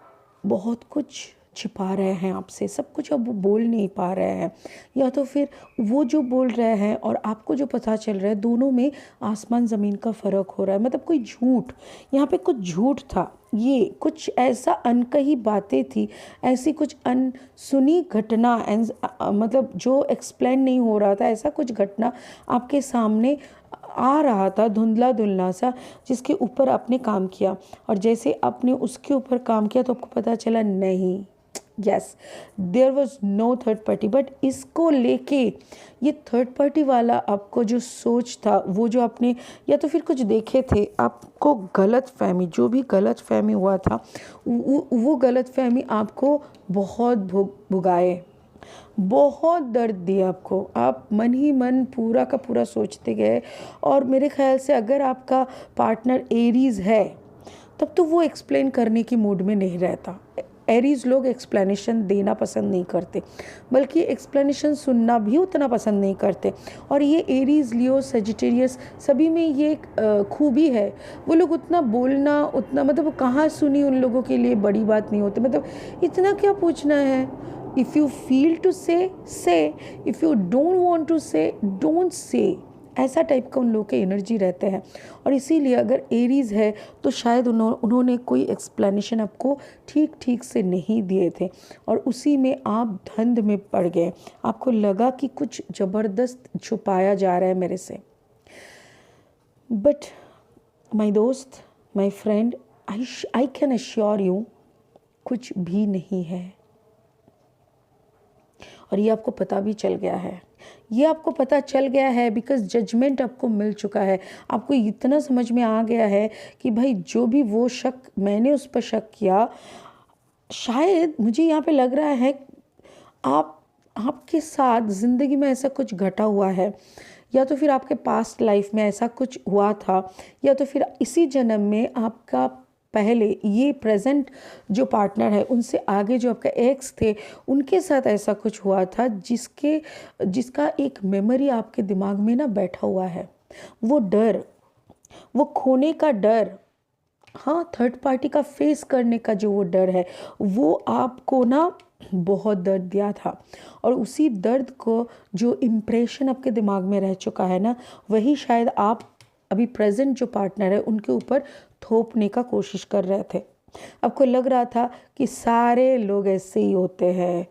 बहुत कुछ छिपा रहे हैं आपसे, सब कुछ अब वो बोल नहीं पा रहे हैं, या तो फिर वो जो बोल रहे हैं और आपको जो पता चल रहा है, दोनों में आसमान ज़मीन का फ़र्क हो रहा है। मतलब कोई झूठ, यहाँ पे कुछ झूठ था, ये कुछ ऐसा अनकही बातें थी, ऐसी कुछ अनसुनी घटना, मतलब जो एक्सप्लेन नहीं हो रहा था, ऐसा कुछ घटना आपके सामने आ रहा था, धुंधला धुंधला सा, जिसके ऊपर आपने काम किया। और जैसे आपने उसके ऊपर काम किया तो आपको पता चला नहीं, yes, there was no third party. But इसको लेके ये थर्ड पार्टी वाला आपको जो सोच था, वो जो आपने या तो फिर कुछ देखे थे, आपको गलत फहमी, जो भी गलत फहमी हुआ था, वो गलत फहमी आपको बहुत भुगाए, बहुत दर्द दिया आपको। आप मन ही मन पूरा का पूरा सोचते गए। और मेरे ख्याल से अगर आपका पार्टनर एरीज है तब तो वो एक्सप्लेन करने की मूड में नहीं रहता। एरीज लोग एक्सप्लेनेशन देना पसंद नहीं करते, बल्कि एक्सप्लेनेशन सुनना भी उतना पसंद नहीं करते। और ये एरीज, लियो, सेजिटेरियस सभी में ये एक खूबी है, वो लोग उतना बोलना, उतना मतलब कहाँ सुनी उन लोगों के लिए बड़ी बात नहीं होती। मतलब इतना क्या पूछना है। If you feel to say, if you don't want to say, don't say. ऐसा टाइप का उन लोगों के एनर्जी रहते हैं। और इसीलिए अगर एरीज है तो शायद उन्होंने कोई एक्सप्लेनेशन आपको ठीक से नहीं दिए थे और उसी में आप धंध में पड़ गए। आपको लगा कि कुछ ज़बरदस्त छुपाया जा रहा है मेरे से। बट माय दोस्त, my friend, I can assure you, कुछ भी नहीं है। और ये आपको पता भी चल गया है। ये आपको पता चल गया है बिकॉज जजमेंट आपको मिल चुका है। आपको इतना समझ में आ गया है कि भाई जो भी वो शक, मैंने उस पर शक किया, शायद मुझे यहाँ पे लग रहा है आपके साथ ज़िंदगी में ऐसा कुछ घटा हुआ है, या तो फिर आपके पास्ट लाइफ में ऐसा कुछ हुआ था, या तो फिर इसी जन्म में आपका पहले ये प्रेजेंट जो पार्टनर है उनसे आगे जो आपका एक्स थे उनके साथ ऐसा कुछ हुआ था जिसका एक मेमोरी आपके दिमाग में ना बैठा हुआ है। वो डर, वो खोने का डर, हाँ, थर्ड पार्टी का फेस करने का जो वो डर है, वो आपको ना बहुत दर्द दिया था। और उसी दर्द को जो इम्प्रेशन आपके दिमाग में रह चुका है ना, वही शायद आप अभी प्रेजेंट जो पार्टनर है उनके ऊपर थोपने का कोशिश कर रहे थे। आपको लग रहा था कि सारे लोग ऐसे ही होते हैं।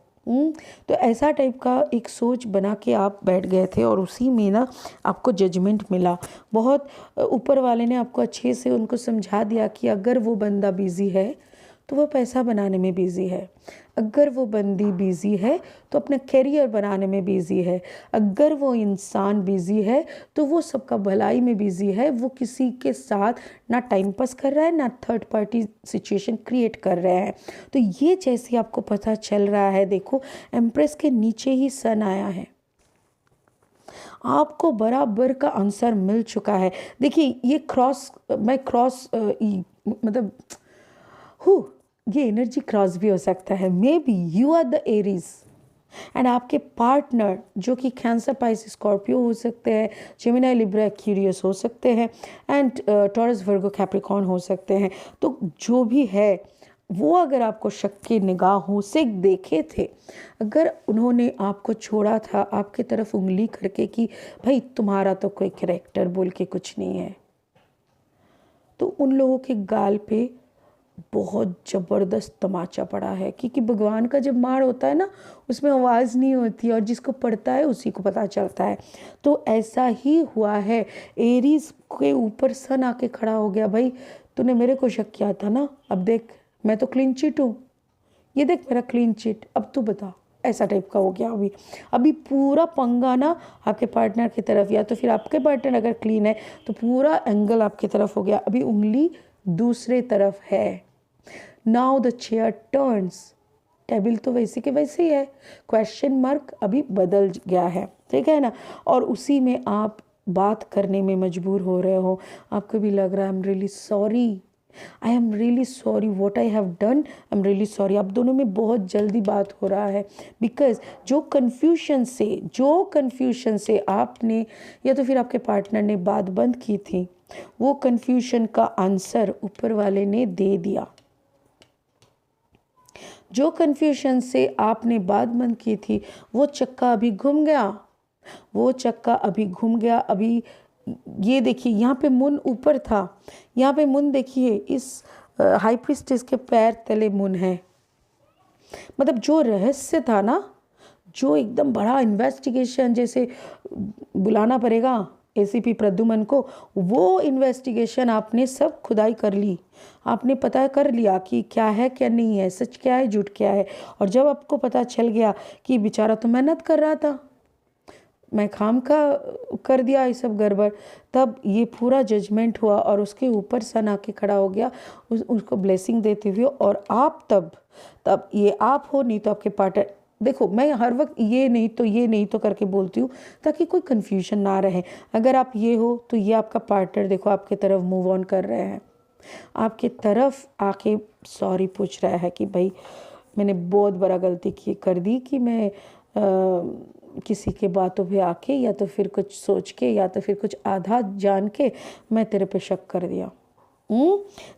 तो ऐसा टाइप का एक सोच बना के आप बैठ गए थे और उसी में ना आपको जजमेंट मिला। बहुत ऊपर वाले ने आपको अच्छे से उनको समझा दिया कि अगर वो बंदा बिज़ी है तो वो पैसा बनाने में बिज़ी है, अगर वो बंदी बिज़ी है तो अपना करियर बनाने में बिज़ी है, अगर वो इंसान बिज़ी है तो वो सबका भलाई में बिज़ी है। वो किसी के साथ ना टाइम पास कर रहा है, ना थर्ड पार्टी सिचुएशन क्रिएट कर रहा है। तो ये जैसे आपको पता चल रहा है, देखो एम्प्रेस के नीचे ही सन आया है, आपको बराबर का आंसर मिल चुका है। देखिए ये मतलब ये एनर्जी क्रॉस भी हो सकता है। Maybe you are the Aries and आपके पार्टनर जो कि कैंसर, पाइसिस, स्कॉर्पियो हो सकते हैं, जेमिनी, लिब्रा, एक्वेरियस हो सकते हैं, एंड टॉरस, वर्गो, कैप्रिकॉर्न हो सकते हैं। तो जो भी है वो अगर आपको शक की निगाहों से देखे थे, अगर उन्होंने आपको छोड़ा था आपके तरफ उंगली करके कि भाई तुम्हारा तो कोई कैरेक्टर बोल के कुछ नहीं है, तो उन लोगों के गाल पे बहुत ज़बरदस्त तमाचा पड़ा है। क्योंकि भगवान का जब मार होता है ना, उसमें आवाज़ नहीं होती और जिसको पड़ता है उसी को पता चलता है। तो ऐसा ही हुआ है, एरीज के ऊपर सन आके खड़ा हो गया। भाई तूने मेरे को शक किया था ना, अब देख मैं तो क्लीन चिट हूँ, ये देख मेरा क्लीन चिट, अब तू बता। ऐसा टाइप का हो गया। अभी पूरा पंगा ना आपके पार्टनर की तरफ, या तो फिर आपके पार्टनर अगर क्लीन है तो पूरा एंगल आपकी तरफ हो गया। अभी उंगली दूसरे तरफ है। Now the chair turns, table तो वैसे के वैसे ही है, क्वेश्चन मार्क अभी बदल गया है, ठीक है ना। और उसी में आप बात करने में मजबूर हो रहे हो। आपको भी लग रहा है I am really sorry what I have done, I am really sorry. आप दोनों में बहुत जल्दी बात हो रहा है बिकॉज जो कन्फ्यूशन से आपने या तो फिर आपके पार्टनर ने बात बंद की थी, वो कन्फ्यूजन का आंसर ऊपर वाले ने दे दिया। जो कन्फ्यूजन से आपने बात बंद की थी वो चक्का अभी घूम गया। अभी ये देखिए यहाँ पे मुन ऊपर था, यहाँ पे मुन देखिए, इस हाई प्रीस्टेस के पैर तले मुन है। मतलब जो रहस्य था ना, जो एकदम बड़ा इन्वेस्टिगेशन, जैसे बुलाना पड़ेगा एसीपी प्रद्युमन को, वो इन्वेस्टिगेशन आपने सब खुदाई कर ली, आपने पता कर लिया कि क्या है क्या नहीं है, सच क्या है झूठ क्या है। और जब आपको पता चल गया कि बेचारा तो मेहनत कर रहा था, मैं खाम का कर दिया ये सब गड़बड़, तब ये पूरा जजमेंट हुआ और उसके ऊपर सन आके खड़ा हो गया उसको ब्लेसिंग देते हुए। और आप तब ये आप हो, नहीं तो आपके पार्टनर। देखो मैं हर वक्त ये नहीं तो करके बोलती हूँ ताकि कोई कन्फ्यूजन ना रहे। अगर आप ये हो तो ये आपका पार्टनर देखो आपके तरफ मूव ऑन कर रहे हैं, आपके तरफ आके सॉरी पूछ रहा है कि भाई मैंने बहुत बड़ा गलती कर दी कि मैं किसी के बातों पे आके या तो फिर कुछ सोच के या तो फिर कुछ आधा जान के मैं तेरे पे शक कर दिया।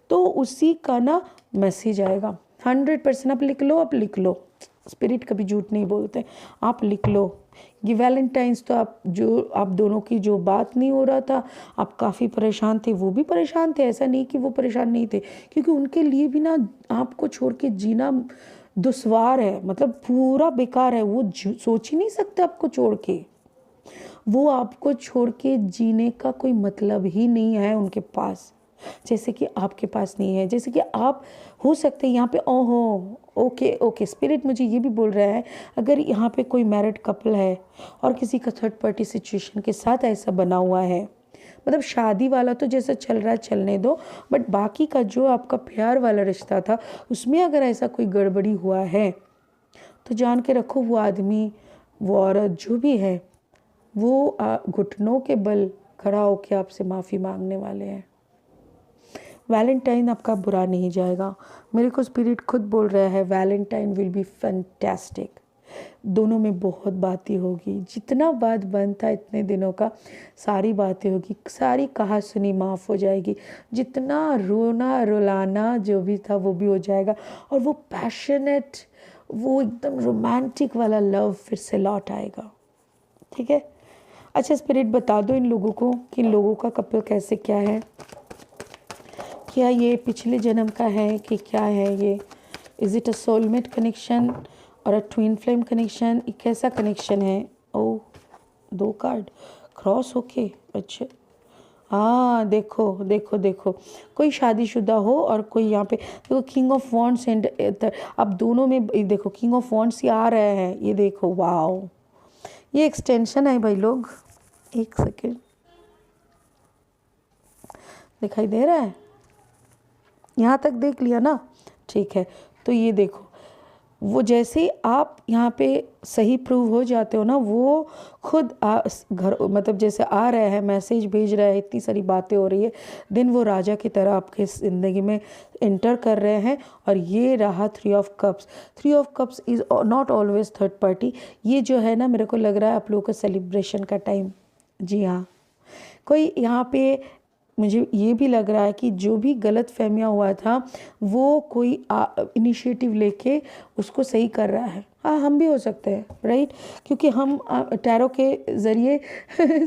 तो उसी का ना मैसेज आएगा 100%। आप लिख लो, आप लिख लो, स्पिरिट कभी झूठ नहीं बोलते, आप लिख लो। ये वैलेंटाइंस तो आप दोनों की जो बात नहीं हो रहा था, आप काफ़ी परेशान थे, वो भी परेशान थे, ऐसा नहीं कि वो परेशान नहीं थे, क्योंकि उनके लिए भी ना आपको छोड़ के जीना दुश्वार है, मतलब पूरा बेकार है। वो सोच ही नहीं सकते आपको छोड़ के, वो आपको छोड़ के जीने का कोई मतलब ही नहीं है उनके पास, जैसे कि आपके पास नहीं है। जैसे कि आप हो सकते हैं यहाँ पे, ओहो ओके ओके, स्पिरिट मुझे ये भी बोल रहा है, अगर यहाँ पे कोई मैरिड कपल है और किसी का थर्ड पार्टी सिचुएशन के साथ ऐसा बना हुआ है, मतलब शादी वाला तो जैसा चल रहा है चलने दो, बट बाकी का जो आपका प्यार वाला रिश्ता था उसमें अगर ऐसा कोई गड़बड़ी हुआ है तो जान के रखो वो आदमी, वो औरत जो भी है, वो घुटनों के बल खड़ा होकर आपसे माफ़ी मांगने वाले हैं। वैलेंटाइन आपका बुरा नहीं जाएगा। मेरे को स्पिरिट खुद बोल रहा है वैलेंटाइन विल बी फैंटास्टिक। दोनों में बहुत बातें होगी, जितना बात बंद था इतने दिनों का सारी बातें होगी, सारी कहा सुनी माफ़ हो जाएगी, जितना रोना रुलाना जो भी था वो भी हो जाएगा, और वो पैशनेट, वो एकदम रोमांटिक वाला लव फिर से लौट आएगा। ठीक है। अच्छा स्पिरिट बता दो इन लोगों को कि इन लोगों का कपल कैसे क्या है, क्या ये पिछले जन्म का है कि क्या है ये, is it a soulmate connection और अ ट्विन फ्लेम कनेक्शन, ये कैसा कनेक्शन है। ओ 2 कार्ड क्रॉस होके, अच्छा हाँ देखो देखो देखो, कोई शादीशुदा हो और कोई यहाँ पे देखो किंग ऑफ वॉन्ड्स एंड, अब दोनों में देखो किंग ऑफ वॉन्ड्स ये आ रहे हैं, ये देखो वाओ, ये एक्सटेंशन है भाई लोग। एक सेकेंड, दिखाई दे रहा है, यहाँ तक देख लिया ना, ठीक है। तो ये देखो, वो जैसे आप यहाँ पे सही प्रूव हो जाते हो ना, वो खुद घर मतलब जैसे आ रहे हैं, मैसेज भेज रहे हैं, इतनी सारी बातें हो रही है, दिन वो राजा की तरह आपके ज़िंदगी में एंटर कर रहे हैं। और ये रहा 3 of cups. 3 of cups is not always third party. ये जो है ना, मेरे को लग रहा है आप लोगों का सेलिब्रेशन का टाइम। जी हाँ, कोई यहाँ पे मुझे ये भी लग रहा है कि जो भी गलत फहमियाँ हुआ था वो कोई इनिशिएटिव लेके उसको सही कर रहा है। हाँ, हम भी हो सकते हैं, राइट, क्योंकि हम टैरो के ज़रिए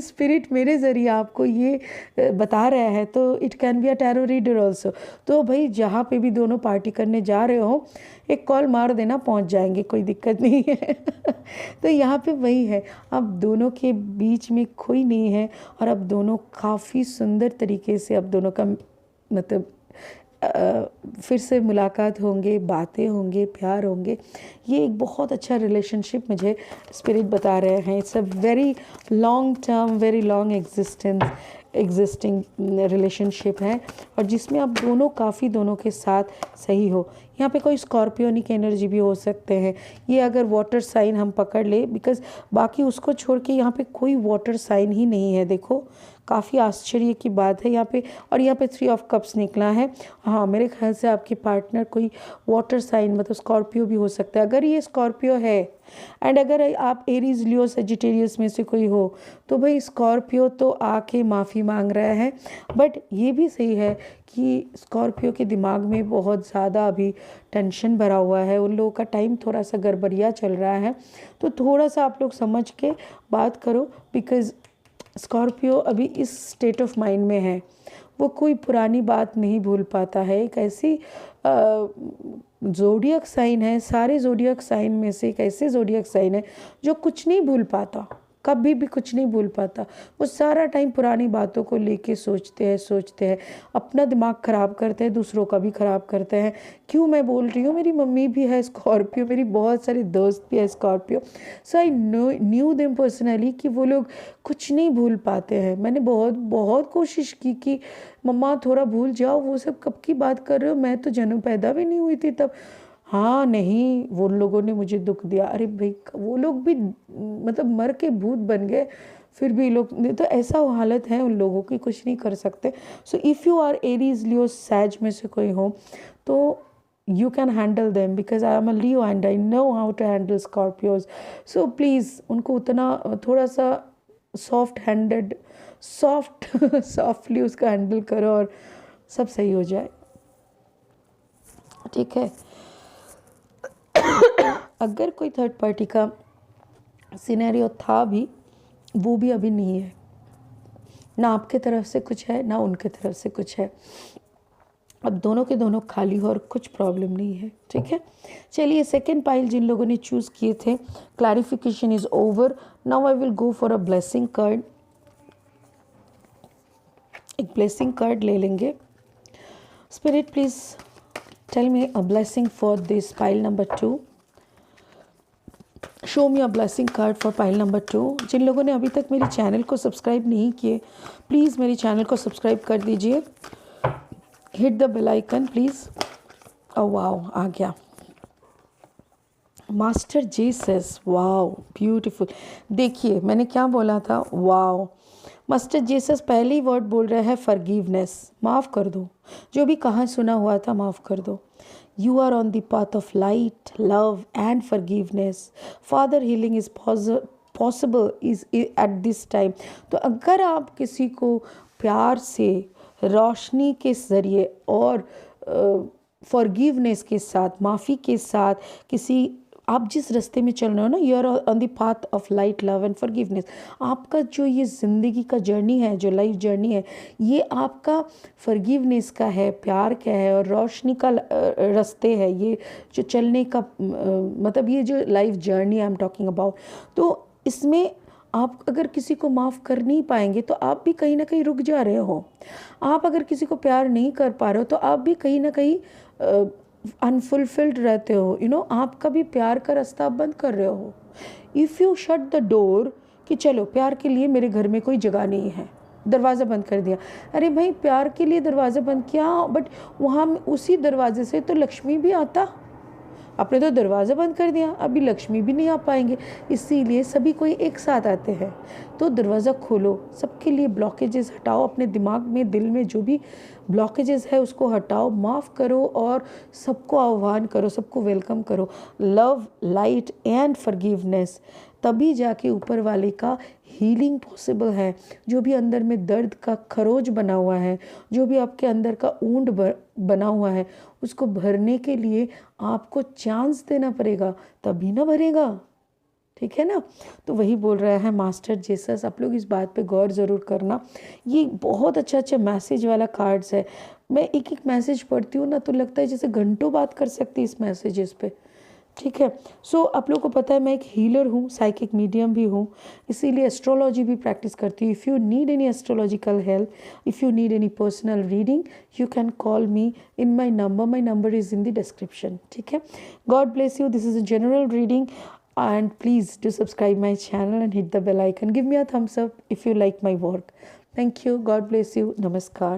स्पिरिट मेरे ज़रिए आपको ये बता रहे हैं, तो it can be a tarot reader also. तो भाई जहाँ पे भी दोनों पार्टी करने जा रहे हो, एक कॉल मार देना, पहुँच जाएंगे, कोई दिक्कत नहीं है। तो यहाँ पे वही है, अब दोनों के बीच में कोई नहीं है, और अब दोनों काफ़ी सुंदर तरीके से अब दोनों का मतलब फिर से मुलाकात होंगे, बातें होंगे, प्यार होंगे। ये एक बहुत अच्छा रिलेशनशिप मुझे स्पिरिट बता रहे हैं। It's a very long term, very long existing relationship है, और जिसमें आप दोनों काफ़ी दोनों के साथ सही हो। यहाँ पे कोई स्कॉर्पियोनिक एनर्जी भी हो सकते हैं, ये अगर वाटर साइन हम पकड़ ले, बिकॉज़ बाकी उसको छोड़ के यहाँ पे कोई वाटर साइन ही नहीं है। देखो काफ़ी आश्चर्य की बात है यहाँ पे, और यहाँ पे 3 ऑफ कप्स निकला है। हाँ, मेरे ख्याल से आपके पार्टनर कोई वाटर साइन मतलब स्कॉर्पियो भी हो सकता है। अगर ये स्कॉर्पियो है एंड अगर आप एरीज, लियो, सजिटेरियस में से कोई हो, तो भाई स्कॉर्पियो तो आके माफ़ी मांग रहा है। बट ये भी सही है कि स्कॉर्पियो के दिमाग में बहुत ज़्यादा अभी टेंशन भरा हुआ है, उन लोगों का टाइम थोड़ा सा गड़बड़िया चल रहा है, तो थोड़ा सा आप लोग समझ के बात करो, बिकॉज़ स्कॉर्पियो अभी इस स्टेट ऑफ माइंड में है, वो कोई पुरानी बात नहीं भूल पाता है। एक ऐसी ज़ोडियक साइन है, सारे ज़ोडियक साइन में से एक ऐसे ज़ोडियक साइन है जो कुछ नहीं भूल पाता, कभी भी कुछ नहीं भूल पाता। वो सारा टाइम पुरानी बातों को लेके सोचते हैं, अपना दिमाग ख़राब करते हैं, दूसरों का भी ख़राब करते हैं। क्यों मैं बोल रही हूँ, मेरी मम्मी भी है स्कॉर्पियो, मेरी बहुत सारे दोस्त भी है Scorpio, so I knew them personally कि वो लोग कुछ नहीं भूल पाते हैं। मैंने बहुत बहुत कोशिश की कि मम्मा थोड़ा भूल जाओ, वो सब कब की बात कर रहे हो, मैं तो जन्म पैदा भी नहीं हुई थी तब। हाँ नहीं, वो लोगों ने मुझे दुख दिया। अरे भाई, वो लोग भी मतलब मर के भूत बन गए, फिर भी लोग, तो ऐसा हालत है उन लोगों की, कुछ नहीं कर सकते. So if you are Aries, Leo, Sag में से कोई हो तो you can handle them, because I am a Leo and I know how to handle Scorpios. So please उनको उतना थोड़ा सा सॉफ्ट हैंडेड, सॉफ्टली उसका हैंडल करो और सब सही हो जाए. ठीक है. अगर कोई थर्ड पार्टी का सिनेरियो था भी, वो भी अभी नहीं है. ना आपके तरफ से कुछ है, ना उनके तरफ से कुछ है. अब दोनों के दोनों खाली हो और कुछ प्रॉब्लम नहीं है. ठीक है. चलिए, सेकंड पाइल जिन लोगों ने चूज़ किए थे, clarification is over. Now I will go for a blessing card. एक ब्लेसिंग कार्ड ले लेंगे. Spirit please tell me a blessing for this pile number 2. Show me a blessing card for pile number 2. जिन लोगों ने अभी तक मेरे channel को सब्सक्राइब नहीं किए, प्लीज़ मेरे चैनल को सब्सक्राइब कर दीजिए. Hit the bell icon please. Wow, आ गया मास्टर जीसस. Wow, beautiful. देखिए मैंने क्या बोला था. वाओ, मास्टर जीसस पहले ही वर्ड बोल रहा है फॉरगिवनेस. माफ़ कर दो, जो भी कहा सुना हुआ था माफ़ कर दो. You are on the path of light, love and forgiveness. Father, healing is possible is at this time. तो अगर आप किसी को प्यार से, रोशनी के ज़रिए और फॉरगिवनेस के साथ, माफ़ी के साथ, किसी, आप जिस रास्ते में चल रहे हो ना, you are on the path of light, love and forgiveness. आपका जो ये ज़िंदगी का जर्नी है, जो लाइफ जर्नी है, ये आपका फॉरगिवनेस का है, प्यार का है और रोशनी का रास्ते है. ये जो चलने का मतलब ये जो life journey I am talking about. तो इसमें आप अगर किसी को माफ़ कर नहीं पाएंगे तो आप भी कहीं ना कहीं रुक जा रहे हो. आप अगर किसी को प्यार नहीं कर पा रहे हो तो आप भी कहीं ना कहीं अनफुलफिल्ड रहते हो. आपका भी प्यार का रास्ता आप बंद कर रहे हो. If you shut the door कि चलो प्यार के लिए मेरे घर में कोई जगह नहीं है, दरवाज़ा बंद कर दिया. अरे भाई, प्यार के लिए दरवाज़ा बंद किया, बट वहाँ उसी दरवाजे से तो लक्ष्मी भी आता. आपने तो दरवाज़ा बंद कर दिया, अभी लक्ष्मी भी नहीं आ पाएंगे. इसीलिए सभी कोई एक साथ आते हैं. तो दरवाज़ा खोलो, सबके लिए ब्लॉकेजेस हटाओ, अपने दिमाग में, दिल में जो भी ब्लॉकेजेस है उसको हटाओ, माफ़ करो और सबको आह्वान करो, सबको वेलकम करो. लव, लाइट एंड फॉरगिवनेस, तभी जाके ऊपर वाले का हीलिंग पॉसिबल है. जो भी अंदर में दर्द का खरोज बना हुआ है, जो भी आपके अंदर का ऊंड बना हुआ है, उसको भरने के लिए आपको चांस देना पड़ेगा, तभी ना भरेगा. ठीक है ना. तो वही बोल रहा है मास्टर जीसस. आप लोग इस बात पे गौर ज़रूर करना. ये बहुत अच्छा मैसेज वाला कार्ड्स है. मैं एक एक मैसेज पढ़ती हूँ ना तो लगता है जैसे घंटों बात कर सकती इस मैसेजेस पे. ठीक है. सो आप लोग को पता है मैं एक हीलर हूँ, साइकिक मीडियम भी हूँ, इसीलिए एस्ट्रोलॉजी भी प्रैक्टिस करती हूँ. If you need any astrological help, if you need any personal reading, you can call me in my number is in the description. ठीक है. God bless you. This is a general reading, and please do subscribe my channel and hit the bell icon. Give me a thumbs up if you like my work. Thank you. God bless you. Namaskar.